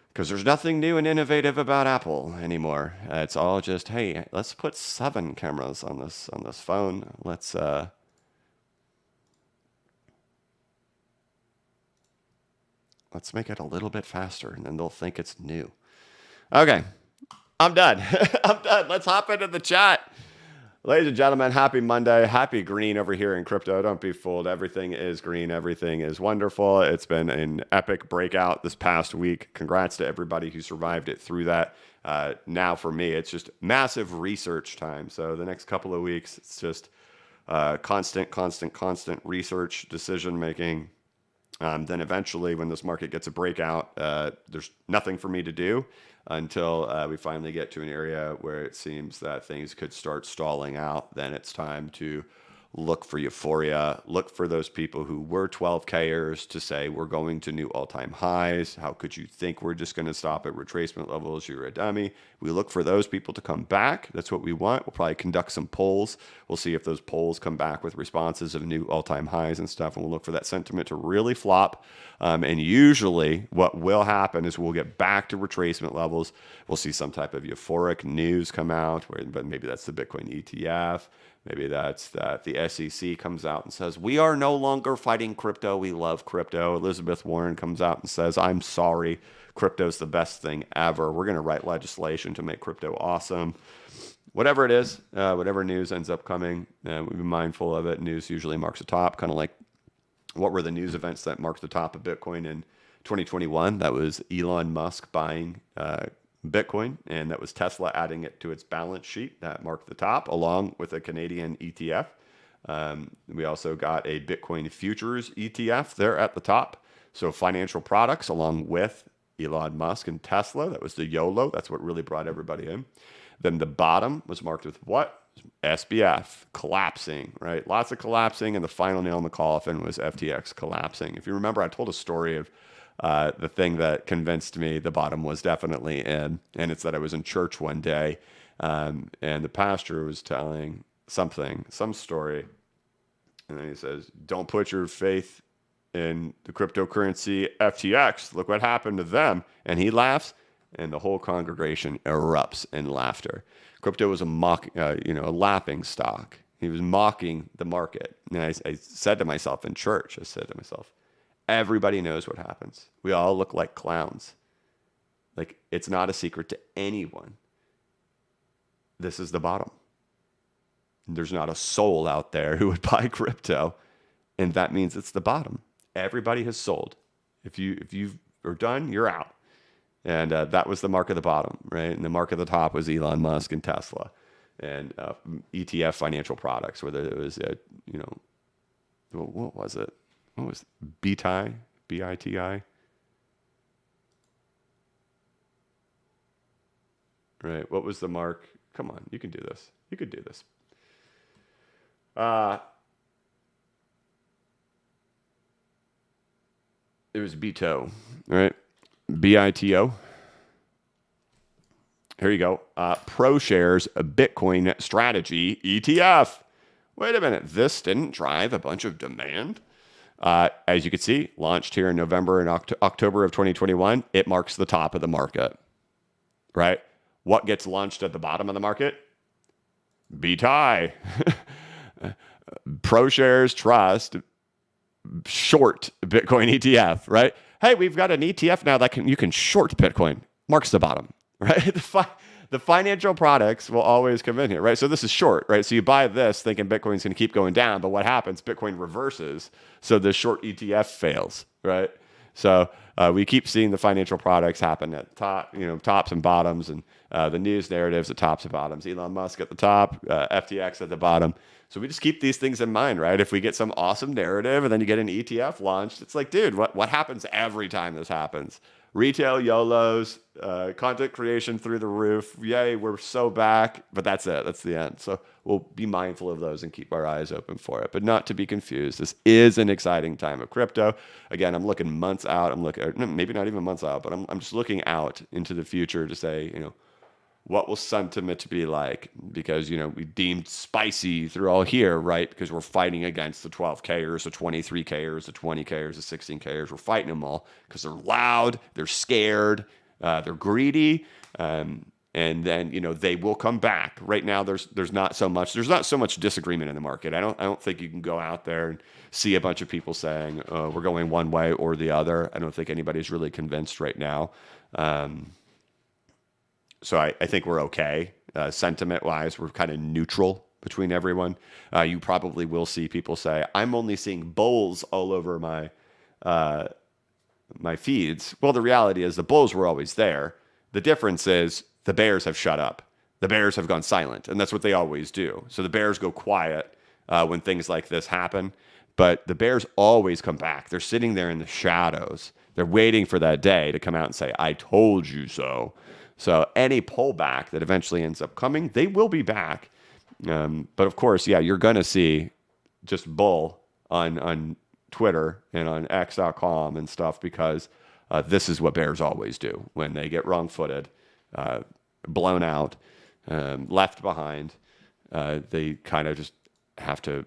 Because there's nothing new and innovative about Apple anymore. It's all just, hey, let's put 7 cameras on this phone. Let's make it a little bit faster, and then they'll think it's new. Okay, I'm done. I'm done. Let's hop into the chat. Ladies and gentlemen, happy Monday. Happy green over here in crypto. Don't be fooled. Everything is green. Everything is wonderful. It's been an epic breakout this past week. Congrats to everybody who survived it through that. Now for me, it's just massive research time. So the next couple of weeks, it's just constant research, decision making. Then eventually, when this market gets a breakout, there's nothing for me to do until we finally get to an area where it seems that things could start stalling out. Then it's time to look for euphoria, look for those people who were 12Kers to say, we're going to new all-time highs. How could you think we're just going to stop at retracement levels? You're a dummy. We look for those people to come back. That's what we want. We'll probably conduct some polls. We'll see if those polls come back with responses of new all-time highs and stuff, and we'll look for that sentiment to really flop. And usually what will happen is we'll get back to retracement levels. We'll see some type of euphoric news come out, but maybe that's the Bitcoin ETF. Maybe that's that the SEC comes out and says, we are no longer fighting crypto. We love crypto. Elizabeth Warren comes out and says, I'm sorry. Crypto's the best thing ever. We're going to write legislation to make crypto awesome. Whatever it is, whatever news ends up coming, we'll be mindful of it. News usually marks the top, kind of like what were the news events that marked the top of Bitcoin in 2021? That was Elon Musk buying Bitcoin, and that was Tesla adding it to its balance sheet. That marked the top, along with a Canadian ETF. We also got a Bitcoin futures ETF there at the top. So financial products, along with Elon Musk and Tesla. That was the YOLO. That's what really brought everybody in. Then the bottom was marked with what? SBF collapsing, right? Lots of collapsing, and the final nail in the coffin was FTX collapsing. If you remember, I told a story of the thing that convinced me the bottom was definitely in, and it's that I was in church one day, and the pastor was telling some story, and then he says, don't put your faith in the cryptocurrency FTX. Look what happened to them. And he laughs, and the whole congregation erupts in laughter. Crypto was a laughing stock. He was mocking the market. And I said to myself in church, everybody knows what happens. We all look like clowns. Like, it's not a secret to anyone. This is the bottom. There's not a soul out there who would buy crypto, and that means it's the bottom. Everybody has sold. If you are done, you're out. And that was the mark of the bottom, right? And the mark of the top was Elon Musk and Tesla and ETF financial products, whether it was, what was it? What was it? BTI? BITI? Right. What was the mark? Come on, you can do this. You could do this. It was BITO, right? BITO. Here you go. ProShares Bitcoin Strategy ETF. Wait a minute. This didn't drive a bunch of demand. As you can see, launched here in November and October of 2021. It marks the top of the market, right? What gets launched at the bottom of the market? BTI. ProShares Trust short Bitcoin ETF, right? Hey, we've got an ETF now that you can short Bitcoin. Marks the bottom, right? The financial products will always come in here, right? So this is short, right? So you buy this thinking Bitcoin's going to keep going down, but what happens? Bitcoin reverses, so the short ETF fails, right? So we keep seeing the financial products happen at the top, tops and bottoms, and the news narratives at tops and bottoms. Elon Musk at the top, FTX at the bottom. So we just keep these things in mind, right? If we get some awesome narrative and then you get an ETF launched, it's like, dude, what happens every time this happens? Retail YOLOs, content creation through the roof. Yay, we're so back, but that's it. That's the end. So we'll be mindful of those and keep our eyes open for it, but not to be confused. This is an exciting time of crypto. Again, I'm looking months out. I'm looking, maybe not even months out, but I'm just looking out into the future to say, what will sentiment be like? Because, we deemed spicy through all here, right? Because we're fighting against the 12Kers, the 23Kers, the 20Kers, the 16Kers. We're fighting them all because they're loud, they're scared, they're greedy. And then, they will come back. Right now, there's not so much disagreement in the market. I don't think you can go out there and see a bunch of people saying, we're going one way or the other. I don't think anybody's really convinced right now. So I think we're okay. Sentiment-wise, we're kind of neutral between everyone. You probably will see people say, I'm only seeing bulls all over my feeds. Well, the reality is the bulls were always there. The difference is the bears have shut up. The bears have gone silent, and that's what they always do. So the bears go quiet when things like this happen, but the bears always come back. They're sitting there in the shadows. They're waiting for that day to come out and say, I told you so. So any pullback that eventually ends up coming, they will be back. But of course, yeah, you're going to see just bull on Twitter and on X.com and stuff, because this is what bears always do when they get wrong-footed, blown out, left behind. They kind of just have to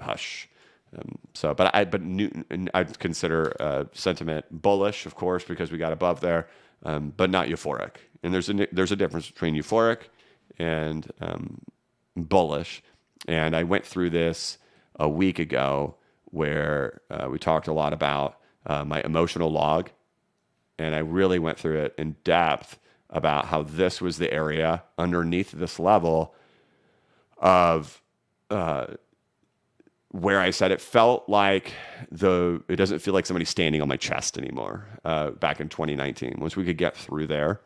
hush. I'd consider sentiment bullish, of course, because we got above there, but not euphoric. And there's a difference between euphoric and bullish. And I went through this a week ago where we talked a lot about my emotional log, and I really went through it in depth about how this was the area underneath this level of where I said it felt like it doesn't feel like somebody's standing on my chest anymore back in 2019. Once we could get through there,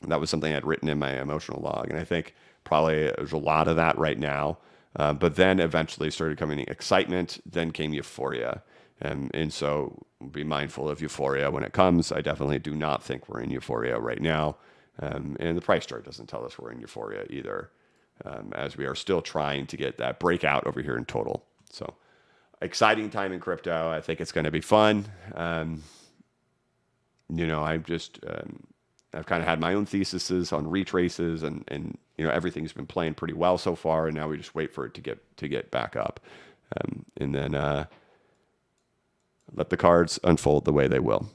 that was something I'd written in my emotional log. And I think probably there's a lot of that right now. But then eventually started coming excitement, then came euphoria. And so be mindful of euphoria when it comes. I definitely do not think we're in euphoria right now. And the price chart doesn't tell us we're in euphoria either, as we are still trying to get that breakout over here in total. So exciting time in crypto. I think it's going to be fun. I've kind of had my own theses on retraces, and everything's been playing pretty well so far, and now we just wait for it to get back up, and then let the cards unfold the way they will.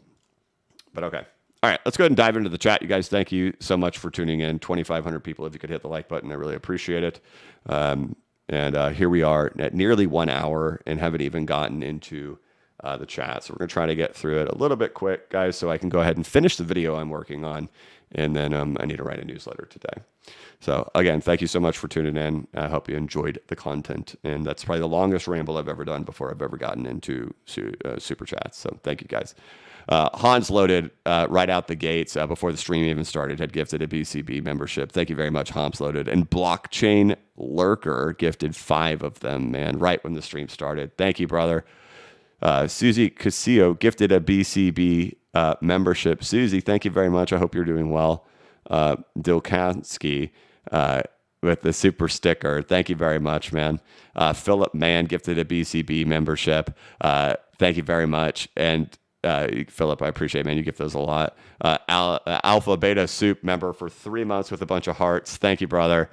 But okay. All right, let's go ahead and dive into the chat. You guys, thank you so much for tuning in. 2,500 people. If you could hit the like button, I really appreciate it. And here we are at nearly 1 hour and haven't even gotten into the chat. So we're going to try to get through it a little bit quick, guys, so I can go ahead and finish the video I'm working on. And then I need to write a newsletter today. So again, thank you so much for tuning in. I hope you enjoyed the content. And that's probably the longest ramble I've ever done before I've ever gotten into super chats. So thank you, guys. Hans Loaded right out the gates before the stream even started had gifted a BCB membership. Thank you very much, Hans Loaded. And Blockchain Lurker gifted 5 of them, man, right when the stream started. Thank you, brother. Susie Casillo gifted a BCB membership. Susie, thank you very much. I hope you're doing well. Dilkansky with the super sticker. Thank you very much, man. Philip Mann gifted a BCB membership. Thank you very much. And Philip, I appreciate it, man. You gift those a lot. Alpha Beta Soup member for 3 months with a bunch of hearts. Thank you, brother.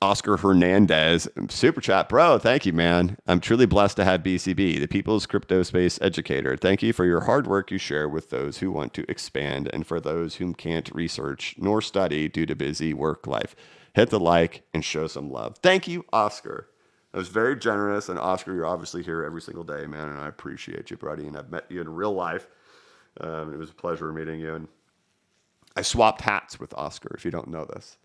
Oscar Hernandez, super chat, bro. Thank you, man. I'm truly blessed to have BCB, the People's Crypto Space Educator. Thank you for your hard work you share with those who want to expand and for those whom can't research nor study due to busy work life. Hit the like and show some love. Thank you, Oscar. That was very generous. And Oscar, you're obviously here every single day, man. And I appreciate you, buddy. And I've met you in real life. It was a pleasure meeting you. And I swapped hats with Oscar, if you don't know this.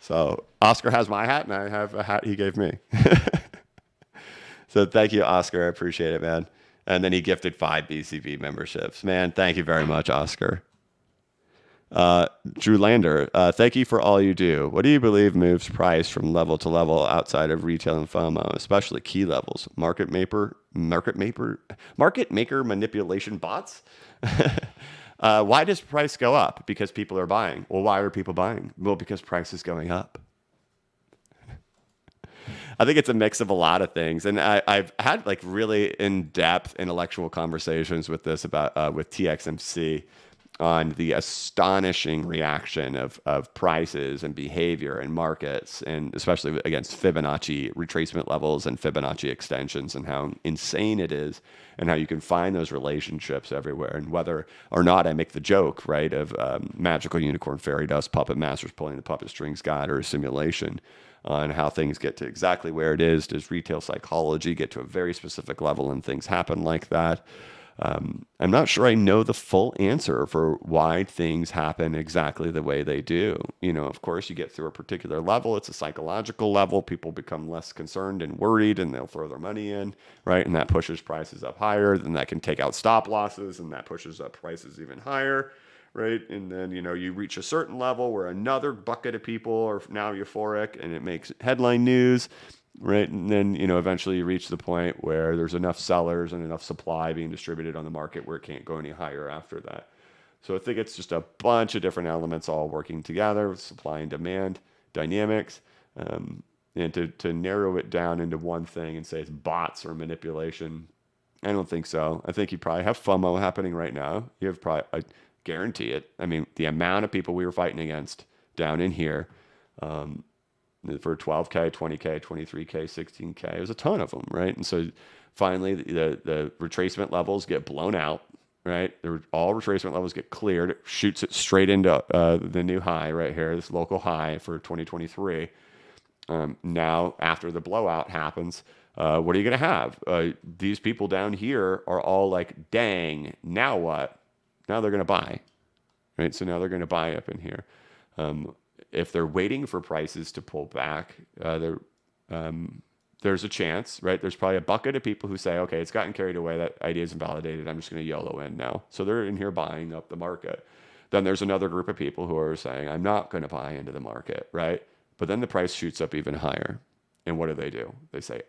So Oscar has my hat, and I have a hat he gave me. So thank you, Oscar. I appreciate it, man. And then he gifted 5 BCB memberships. Man, thank you very much, Oscar. Drew Lander, thank you for all you do. What do you believe moves price from level to level outside of retail and FOMO, especially key levels? Market maker manipulation bots? Why does price go up? Because people are buying. Well, why are people buying? Well, because price is going up. I think it's a mix of a lot of things. And I've had like really in-depth intellectual conversations with this with TXMC on the astonishing reaction of prices and behavior and markets, and especially against Fibonacci retracement levels and Fibonacci extensions, and how insane it is, and how you can find those relationships everywhere. And whether or not I make the joke, right, of magical unicorn fairy dust puppet masters pulling the puppet strings guide, or a simulation on how things get to exactly where it is. Does retail psychology get to a very specific level and things happen like that? I'm not sure I know the full answer for why things happen exactly the way they do. Of course, you get through a particular level. It's a psychological level. People become less concerned and worried, and they'll throw their money in, right? And that pushes prices up higher. Then that can take out stop losses, and that pushes up prices even higher, right? And then, you reach a certain level where another bucket of people are now euphoric, and it makes headline news. Right. And then, eventually you reach the point where there's enough sellers and enough supply being distributed on the market where it can't go any higher after that. So I think it's just a bunch of different elements all working together with supply and demand dynamics. And to narrow it down into one thing and say it's bots or manipulation, I don't think so. I think you probably have FOMO happening right now. You have probably, I guarantee it. I mean, the amount of people we were fighting against down in here for 12K, 20K, 23K, 16K, it was a ton of them, right? And so finally, the retracement levels get blown out, right? All retracement levels get cleared. It shoots it straight into the new high right here, this local high for 2023. Now, after the blowout happens, what are you going to have? These people down here are all like, dang, now what? Now they're going to buy, right? So now they're going to buy up in here. If they're waiting for prices to pull back, there's a chance, right? There's probably a bucket of people who say, okay, it's gotten carried away. That idea is invalidated. I'm just going to YOLO in now. So they're in here buying up the market. Then there's another group of people who are saying, I'm not going to buy into the market, right? But then the price shoots up even higher. And what do? They say,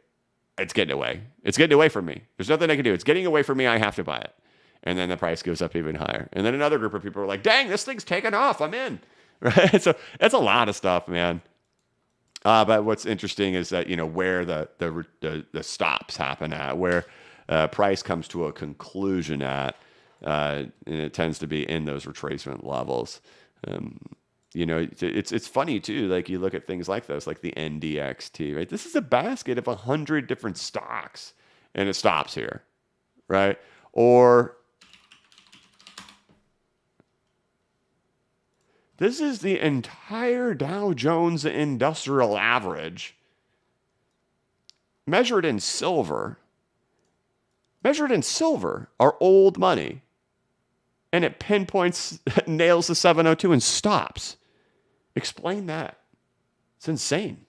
it's getting away. It's getting away from me. There's nothing I can do. It's getting away from me. I have to buy it. And then the price goes up even higher. And then another group of people are like, dang, this thing's taking off. I'm in. Right? So that's a lot of stuff, man. But what's interesting is that, where the stops happen at, where price comes to a conclusion at, and it tends to be in those retracement levels. It's funny too. Like you look at things like this, like the NDXT, right? This is a basket of 100 different stocks, and it stops here, right? Or this is the entire Dow Jones Industrial Average measured in silver, our old money, and it pinpoints, nails the 702 and stops. Explain that. It's insane.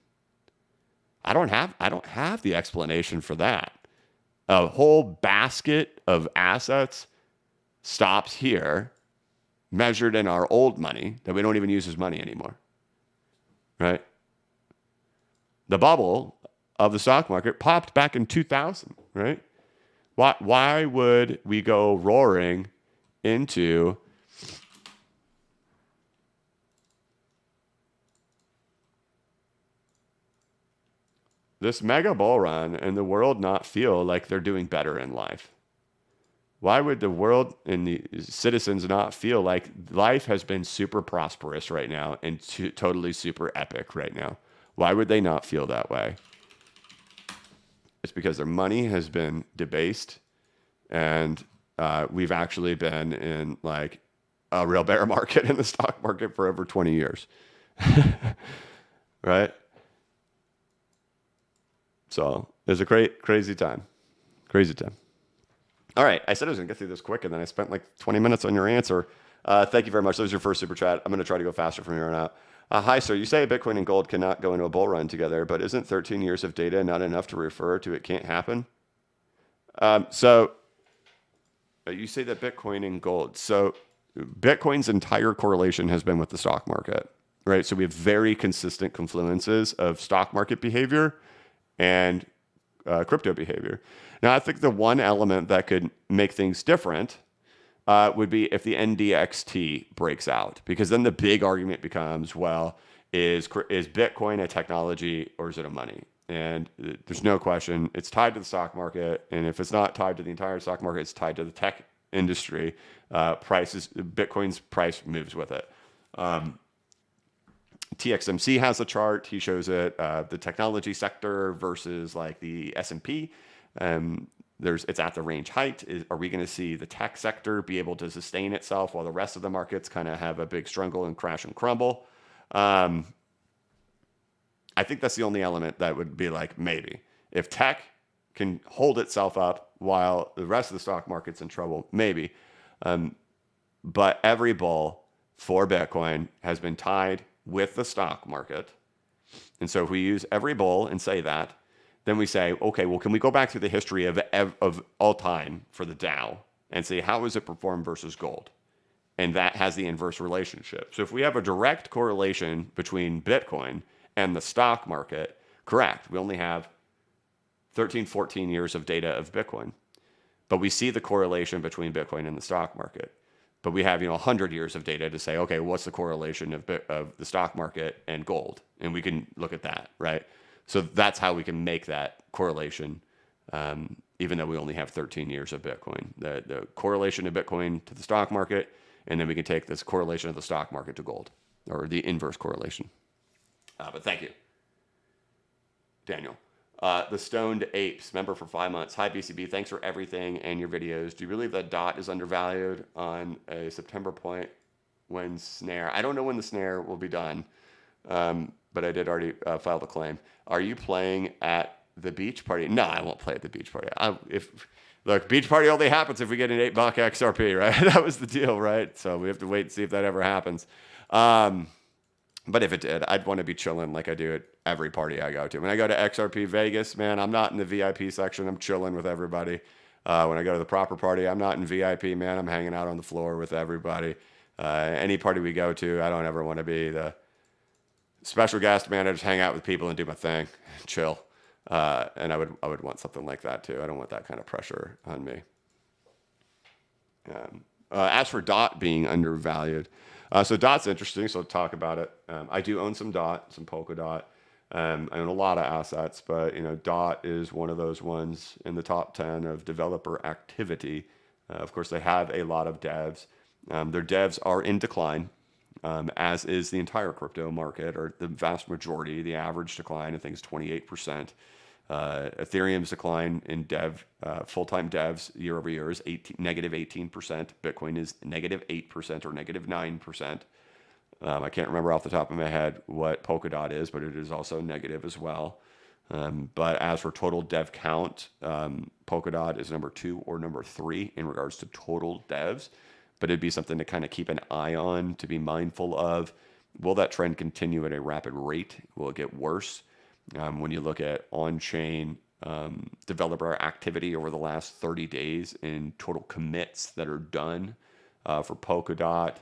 I don't have the explanation for that. A whole basket of assets stops here, measured in our old money that we don't even use as money anymore. Right? The bubble of the stock market popped back in 2000, right? Why would we go roaring into this mega bull run and the world not feel like they're doing better in life? Why would the world and the citizens not feel like life has been super prosperous right now and totally super epic right now? Why would they not feel that way? It's because their money has been debased, and we've actually been in like a real bear market in the stock market for over 20 years. Right? So it's a crazy time. Crazy time. All right. I said I was going to get through this quick, and then I spent like 20 minutes on your answer. Thank you very much. That was your first super chat. I'm going to try to go faster from here on out. Hi, sir. You say Bitcoin and gold cannot go into a bull run together, but isn't 13 years of data not enough to refer to it can't happen? So you say that Bitcoin and gold. So Bitcoin's entire correlation has been with the stock market, right? So we have very consistent confluences of stock market behavior and crypto behavior. Now, I think the one element that could make things different would be if the NDXT breaks out, because then the big argument becomes, well, is Bitcoin a technology or is it a money? And there's no question it's tied to the stock market. And if it's not tied to the entire stock market, it's tied to the tech industry. Bitcoin's price moves with it. TXMC has a chart. He shows it, the technology sector versus like the S&P. It's at the range height. Are we going to see the tech sector be able to sustain itself while the rest of the markets kind of have a big struggle and crash and crumble? I think that's the only element that would be like, maybe. If tech can hold itself up while the rest of the stock market's in trouble, maybe. But every bull for Bitcoin has been tied with the stock market. And so if we use every bull and say that, then we say, okay, well, can we go back through the history of all time for the Dow and say, how has it performed versus gold? And that has the inverse relationship. So if we have a direct correlation between Bitcoin and the stock market, correct, we only have 13, 14 years of data of Bitcoin. But we see the correlation between Bitcoin and the stock market. but we have 100 years of data to say, okay, what's the correlation of the stock market and gold, and we can look at that, right? So that's how we can make that correlation, even though we only have 13 years of Bitcoin. The correlation of Bitcoin to the stock market, and then we can take this correlation of the stock market to gold, or the inverse correlation. But thank you, Daniel. The Stoned Apes, member for 5 months. Hi, BCB. Thanks for everything and your videos. Do you believe that DOT is undervalued on a September point when snare? I don't know when the snare will be done, but I did already file the claim. Are you playing at the beach party? No, I won't play at the beach party. Look, beach party only happens if we get an $8 XRP, right? That was the deal, right? So we have to wait and see if that ever happens. But if it did, I'd want to be chilling like I do at every party I go to. When I go to XRP Vegas, man, I'm not in the VIP section. I'm chilling with everybody. When I go to the proper party, I'm not in VIP, man. I'm hanging out on the floor with everybody. Any party we go to, I don't ever want to be the special guest, man. I just hang out with people and do my thing, chill. And I would want something like that too. I don't want that kind of pressure on me. As for DOT being undervalued, so DOT's interesting, so I'll talk about it. I do own some DOT, some Polkadot. I own a lot of assets, but DOT is one of those ones in the top 10 of developer activity. Of course, they have a lot of devs. Their devs are in decline, as is the entire crypto market, or the vast majority. The average decline, I think, is 28%. Ethereum's decline in full-time devs year over year is negative 18%. Bitcoin is negative 8% or negative 9%. I can't remember off the top of my head what Polkadot is, but it is also negative as well. But as for total dev count, Polkadot is number 2 or number 3 in regards to total devs. But it'd be something to kind of keep an eye on, to be mindful of. Will that trend continue at a rapid rate? Will it get worse? When you look at on-chain developer activity over the last 30 days in total commits that are done for Polkadot,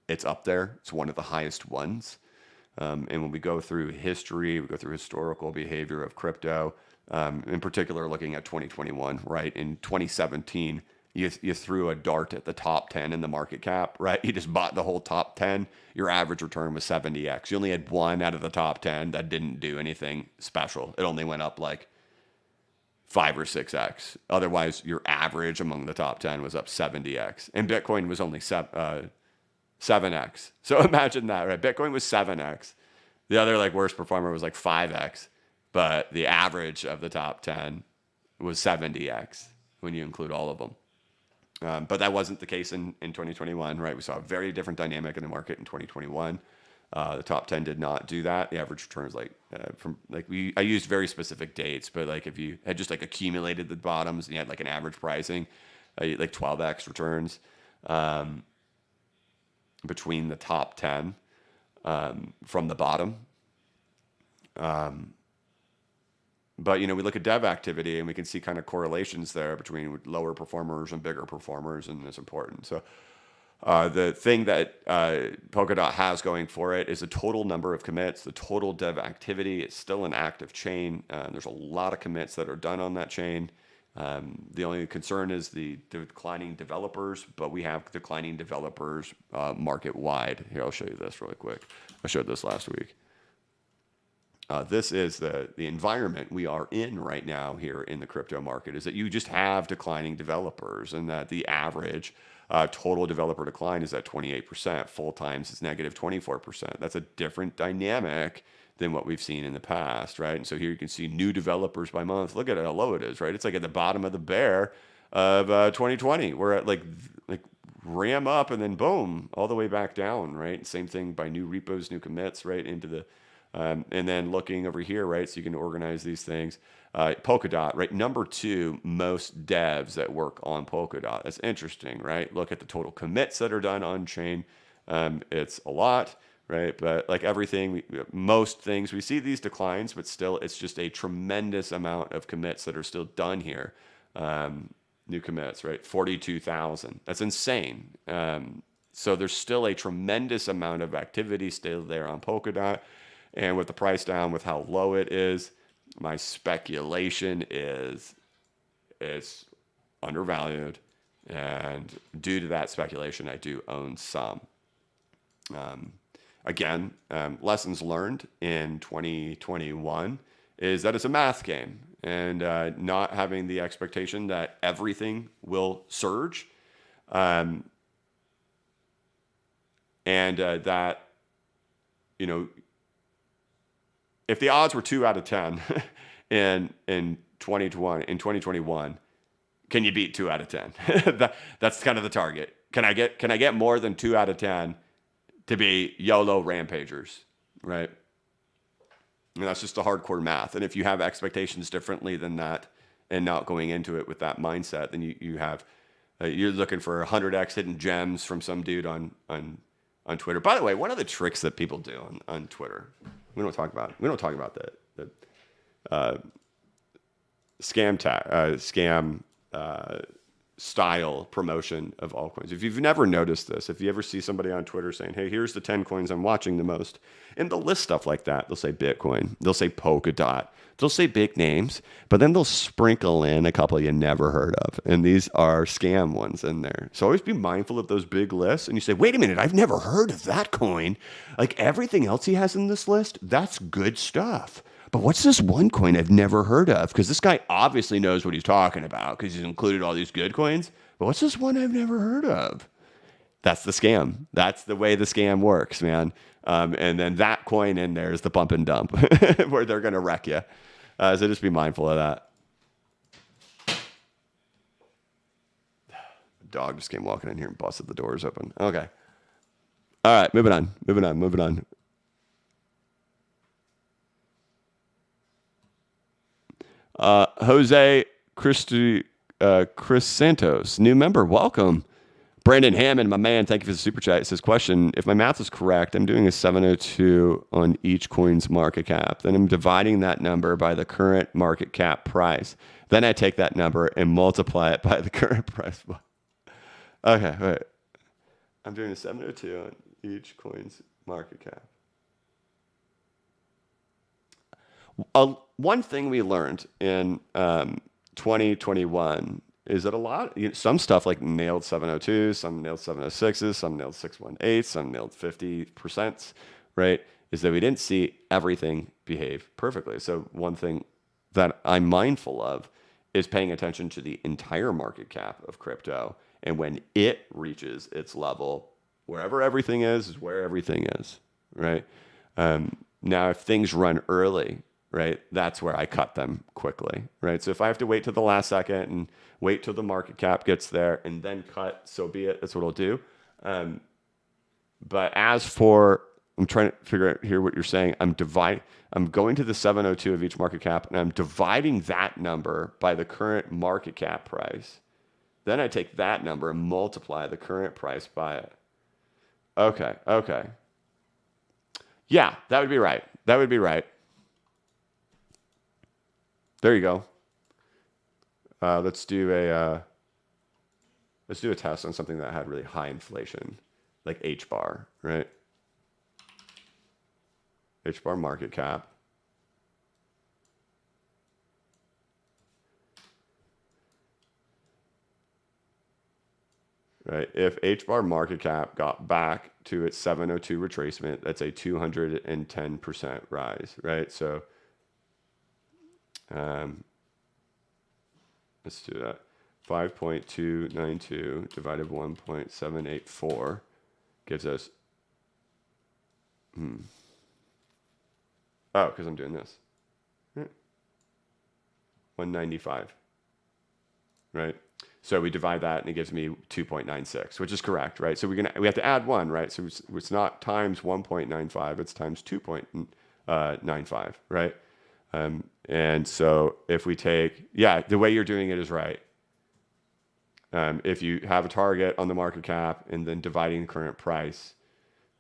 it's up there. It's one of the highest ones. And when we go through history, we go through historical behavior of crypto, in particular looking at 2021, right? In 2017, you threw a dart at the top 10 in the market cap, right? You just bought the whole top 10. Your average return was 70x. You only had one out of the top 10 that didn't do anything special. It only went up like 5 or 6x. Otherwise, your average among the top 10 was up 70x. And Bitcoin was only 7x. So imagine that, right? Bitcoin was 7x. The other worst performer was 5x. But the average of the top 10 was 70x when you include all of them. But that wasn't the case in 2021, right? We saw a very different dynamic in the market in 2021. The top 10 did not do that. The average return is I used very specific dates, but if you had just accumulated the bottoms and you had an average pricing, 12x returns between the top 10 from the bottom. But, we look at dev activity and we can see kind of correlations there between lower performers and bigger performers, and it's important. So the thing that Polkadot has going for it is the total number of commits, the total dev activity. It's still an active chain. There's a lot of commits that are done on that chain. The only concern is the declining developers, but we have declining developers market-wide. Here, I'll show you this really quick. I showed this last week. This is the environment we are in right now here in the crypto market, is that you just have declining developers, and that the average total developer decline is at 28%. Full times is negative 24%. That's a different dynamic than what we've seen in the past, right? And so here you can see new developers by month. Look at how low it is, right? It's at the bottom of the bear of 2020. We're at ram up and then boom, all the way back down, right? Same thing by new repos, new commits, right into the and then looking over here, right, so you can organize these things. Polkadot, right, number 2 most devs that work on Polkadot. That's interesting, right? Look at the total commits that are done on chain. It's a lot, right? But everything, most things, we see these declines, but still, it's just a tremendous amount of commits that are still done here. New commits, right? 42,000. That's insane. So there's still a tremendous amount of activity still there on Polkadot. And with the price down, with how low it is, my speculation is it's undervalued. And due to that speculation, I do own some. Again, lessons learned in 2021 is that it's a math game, and not having the expectation that everything will surge. And that, you know, if the odds were 2 out of 10 in 2021, can you beat 2 out of 10? That's kind of the target. Can I get more than 2 out of 10 to be YOLO rampagers, right? And that's just the hardcore math. And if you have expectations differently than that and not going into it with that mindset, then you have you're looking for 100x hidden gems from some dude on Twitter. By the way, one of the tricks that people do on Twitter, we don't talk about the scam style promotion of altcoins. If you've never noticed this, if you ever see somebody on Twitter saying, hey, here's the 10 coins I'm watching the most, and they'll list stuff like that. They'll say Bitcoin, they'll say Polkadot, they'll say big names, but then they'll sprinkle in a couple you never heard of. And these are scam ones in there. So always be mindful of those big lists. And you say, wait a minute, I've never heard of that coin. Like everything else he has in this list, that's good stuff. But what's this one coin I've never heard of? Because this guy obviously knows what he's talking about because he's included all these good coins. But what's this one I've never heard of? That's the scam. That's the way the scam works, man. And then that coin in there is the pump and dump where they're going to wreck you. So just be mindful of that. The dog just came walking in here and busted the doors open. Okay. All right, moving on. Jose Chris Santos, new member, welcome. Brandon Hammond, my man, thank you for the super chat. It says, question, if my math is correct, I'm doing a 702 on each coin's market cap. Then I'm dividing that number by the current market cap price. Then I take that number and multiply it by the current price. Okay, wait. I'm doing a 702 on each coin's market cap. One thing we learned in 2021 is that some stuff like nailed 702s, some nailed 706s, some nailed 618s, some nailed 50%, right? Is that we didn't see everything behave perfectly. So one thing that I'm mindful of is paying attention to the entire market cap of crypto. And when it reaches its level, wherever everything is where everything is, right? Now, if things run early, right, that's where I cut them quickly, right? So if I have to wait till the last second and wait till the market cap gets there and then cut, so be it. That's what I'll do. But as for, I'm trying to figure out here what you're saying. I'm going to the 702 of each market cap and I'm dividing that number by the current market cap price. Then I take that number and multiply the current price by it. Okay. Yeah, that would be right. There you go. Let's do a test on something that had really high inflation, like H bar, right? H bar market cap. Right. If H bar market cap got back to its 702 retracement, that's a 210% rise, right? So let's do that. 5.292 divided by 1.784 gives us, oh, because I'm doing this. 195, right? So we divide that and it gives me 2.96, which is correct, right? So we have to add 1, right? So it's not times 1.95, it's times 2.95, right? And so if we take, the way you're doing it is right. If you have a target on the market cap and then dividing the current price,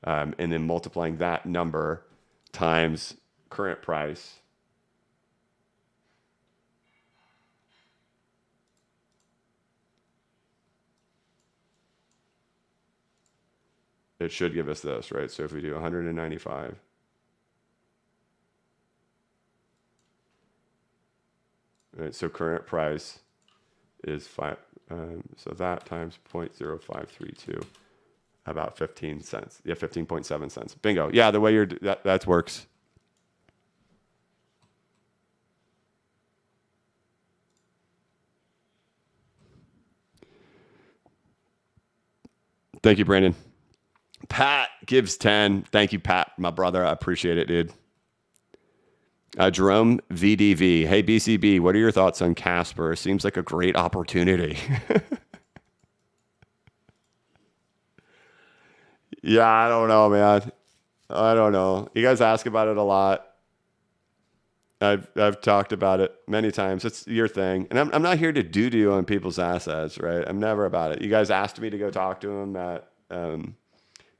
and then multiplying that number times current price, it should give us this, right? So if we do 195, right? So current price is 5. So that times 0.0532, about 15 cents. Yeah, 15.7 cents. Bingo. Yeah, the way that works. Thank you, Brandon. Pat gives 10. Thank you, Pat, my brother. I appreciate it, dude. Jerome VDV. Hey, BCB, what are your thoughts on Casper? Seems like a great opportunity. Yeah, I don't know, man. I don't know. You guys ask about it a lot. I've talked about it many times. It's your thing, and I'm not here to doo on people's assets, right? I'm never about it. You guys asked me to go talk to them at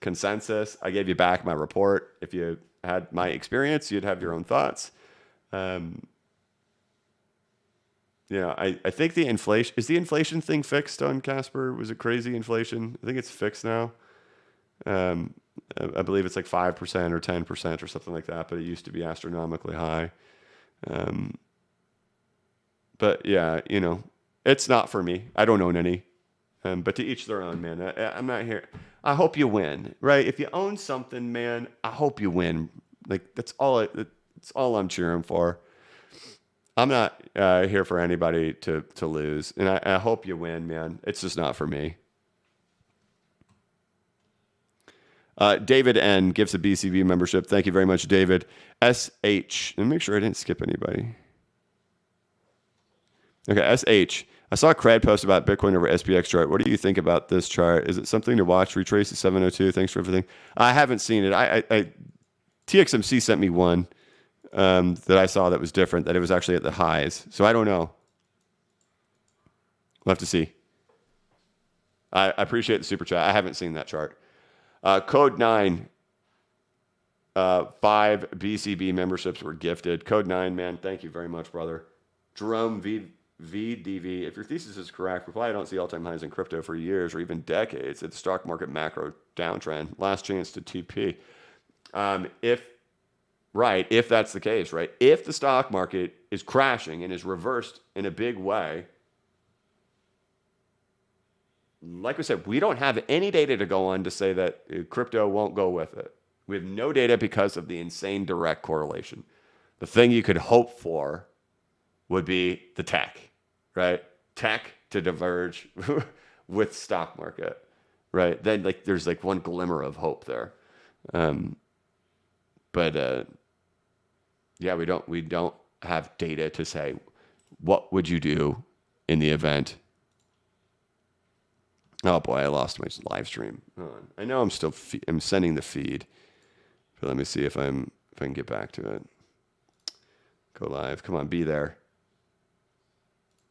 Consensus. I gave you back my report. If you had my experience, you'd have your own thoughts. I think the inflation thing fixed on Casper? Was it crazy inflation? I think it's fixed now. I believe it's like 5% or 10% or something like that, but it used to be astronomically high. But yeah, it's not for me. I don't own any. But to each their own, man. I'm not here. I hope you win, right? If you own something, man, I hope you win. Like that's all I'm cheering for. I'm not here for anybody to lose, and I hope you win, man. It's just not for me. David N gives a BCB membership. Thank you very much, David. SH. Let me make sure I didn't skip anybody. Okay, SH. I saw a Crad post about Bitcoin over SPX chart. What do you think about this chart? Is it something to watch? Retrace to 702. Thanks for everything. I haven't seen it. TXMC sent me one that I saw that was different, that it was actually at the highs. So I don't know. We'll have to see. I appreciate the super chat. I haven't seen that chart. Code 9, 5 BCB memberships were gifted. Code 9, man, thank you very much, brother. Jerome VDV, if your thesis is correct, reply I don't see all-time highs in crypto for years or even decades. It's stock market macro downtrend. Last chance to TP. If that's the case, right? If the stock market is crashing and is reversed in a big way, like we said, we don't have any data to go on to say that crypto won't go with it. We have no data because of the insane direct correlation. The thing you could hope for would be the tech, right? Tech to diverge with stock market, right? Then there's one glimmer of hope there. But we don't have data to say what would you do in the event. Oh boy, I lost my live stream. I know I'm still I'm sending the feed, but let me see if I can get back to it. Go live. Come on, be there.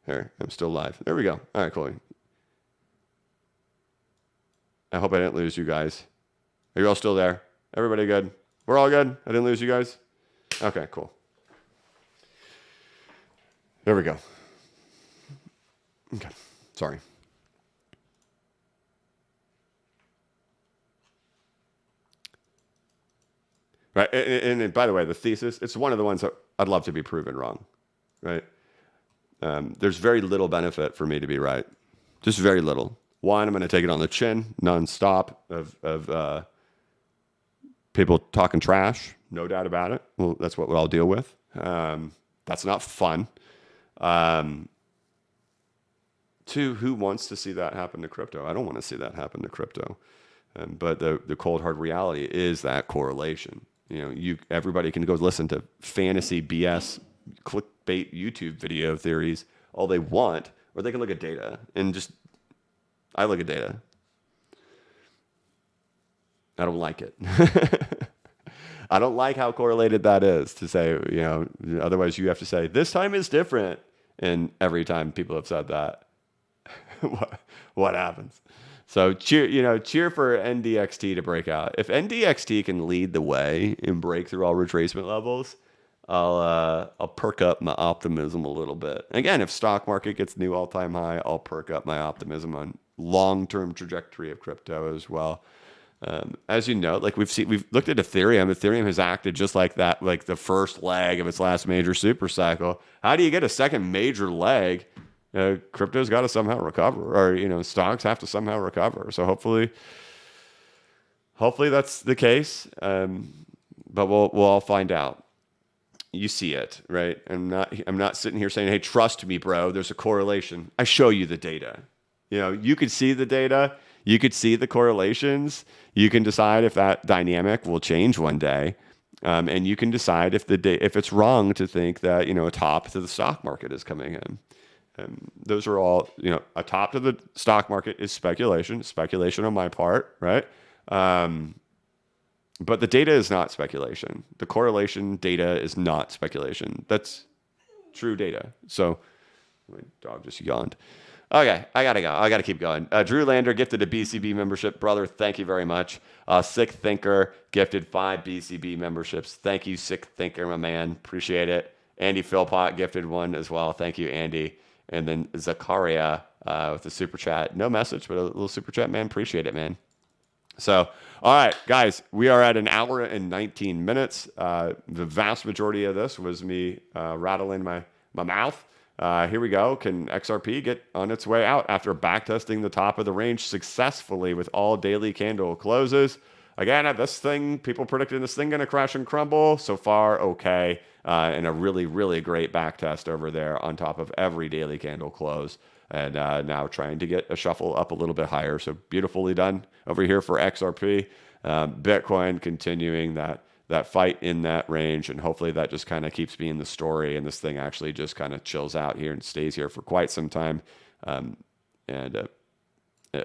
Here, I'm still live. There we go. All right, cool. I hope I didn't lose you guys. Are you all still there? Everybody good? We're all good? I didn't lose you guys? Okay, cool. There we go. Okay, sorry. Right, and by the way, the thesis, it's one of the ones that I'd love to be proven wrong, right? There's very little benefit for me to be right. Just very little. One, I'm going to take it on the chin nonstop of people talking trash, no doubt about it. Well, that's what I'll deal with. That's not fun. Two, who wants to see that happen to crypto? I don't want to see that happen to crypto. But the cold hard reality is that correlation. Everybody can go listen to fantasy BS clickbait YouTube video theories all they want, or they can look at data and I look at data. I don't like it. I don't like how correlated that is to say, otherwise you have to say this time is different. And every time people have said that, what happens? So cheer for NDXT to break out. If NDXT can lead the way and break through all retracement levels, I'll perk up my optimism a little bit. Again, if stock market gets new all-time high, I'll perk up my optimism on long-term trajectory of crypto as well. As you know, we've looked at Ethereum. Ethereum has acted just like that, like the first leg of its last major super cycle. How do you get a second major leg crypto's got to somehow recover, or stocks have to somehow recover. So hopefully that's the case. But we'll all find out. You see it, right? I'm not sitting here saying, hey, trust me, bro, there's a correlation. I show you the data. You could see the data, you could see the correlations, you can decide if that dynamic will change one day. And you can decide if it's wrong to think that, a top to the stock market is coming in. Those are all, a top to the stock market is speculation on my part, right? But the data is not speculation. The correlation data is not speculation. That's true data. So my dog just yawned. Okay, I gotta go. I gotta keep going. Drew Lander gifted a BCB membership. Brother, thank you very much. Sick Thinker gifted 5 BCB memberships. Thank you, Sick Thinker, my man. Appreciate it. Andy Philpott gifted 1 as well. Thank you, Andy. And then Zakaria with the super chat. No message, but a little super chat, man. Appreciate it, man. So, all right, guys, we are at 1 hour and 19 minutes. The vast majority of this was me rattling my mouth. Here we go. Can XRP get on its way out after backtesting the top of the range successfully with all daily candle closes? Again, this thing, people predicting this thing going to crash and crumble. So far, okay. And a really, really great backtest over there on top of every daily candle close. And now trying to get a shuffle up a little bit higher. So beautifully done over here for XRP. Bitcoin continuing that fight in that range, and hopefully that just kind of keeps being the story, and this thing actually just kind of chills out here and stays here for quite some time, and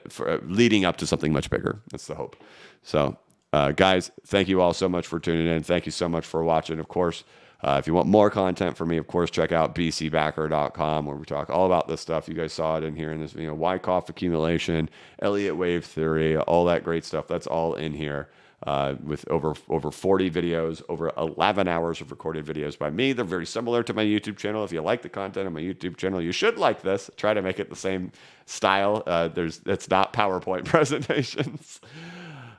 for leading up to something much bigger. That's the hope. So, guys, thank you all so much for tuning in. Thank you so much for watching. Of course, if you want more content from me, of course, check out bcbacker.com, where we talk all about this stuff. You guys saw it in here in this, Wyckoff accumulation, Elliott wave theory, all that great stuff. That's all in here. With over 40 videos, over 11 hours of recorded videos by me. They're very similar to my YouTube channel. If you like the content on my YouTube channel, you should like this. Try to make it the same style. It's not PowerPoint presentations.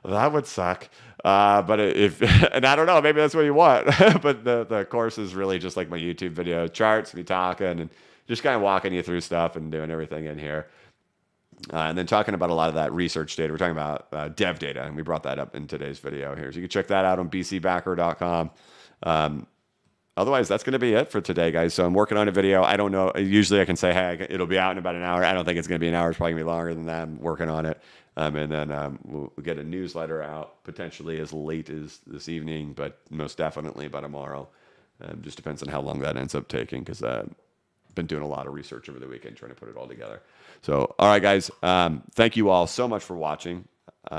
That would suck. But and I don't know, maybe that's what you want. But the course is really just like my YouTube video, charts, me talking, and just kind of walking you through stuff and doing everything in here. And then talking about a lot of that research data. We're talking about dev data, and we brought that up in today's video here. So you can check that out on bcbacker.com. Otherwise, that's going to be it for today, guys. So I'm working on a video. I don't know. Usually I can say, hey, it'll be out in about an hour. I don't think it's going to be an hour. It's probably going to be longer than that. I'm working on it. And then we'll get a newsletter out potentially as late as this evening, but most definitely by tomorrow. Just depends on how long that ends up taking, because I've been doing a lot of research over the weekend trying to put it all together. So, all right, guys, thank you all so much for watching. We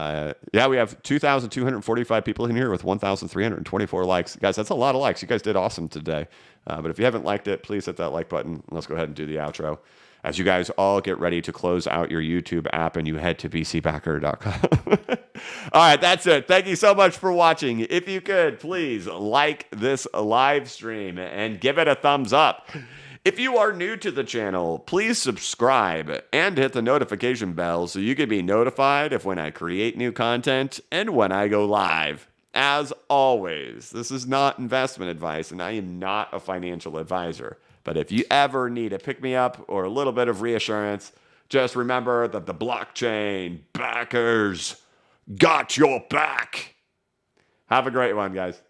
have 2,245 people in here with 1,324 likes. Guys, that's a lot of likes. You guys did awesome today. But if you haven't liked it, please hit that like button. Let's go ahead and do the outro. As you guys all get ready to close out your YouTube app and you head to bcbacker.com. All right, that's it. Thank you so much for watching. If you could, please like this live stream and give it a thumbs up. If you are new to the channel, please subscribe and hit the notification bell so you can be notified of when I create new content and when I go live. As always, this is not investment advice, and I am not a financial advisor. But if you ever need a pick-me-up or a little bit of reassurance, just remember that the blockchain backers got your back. Have a great one, guys.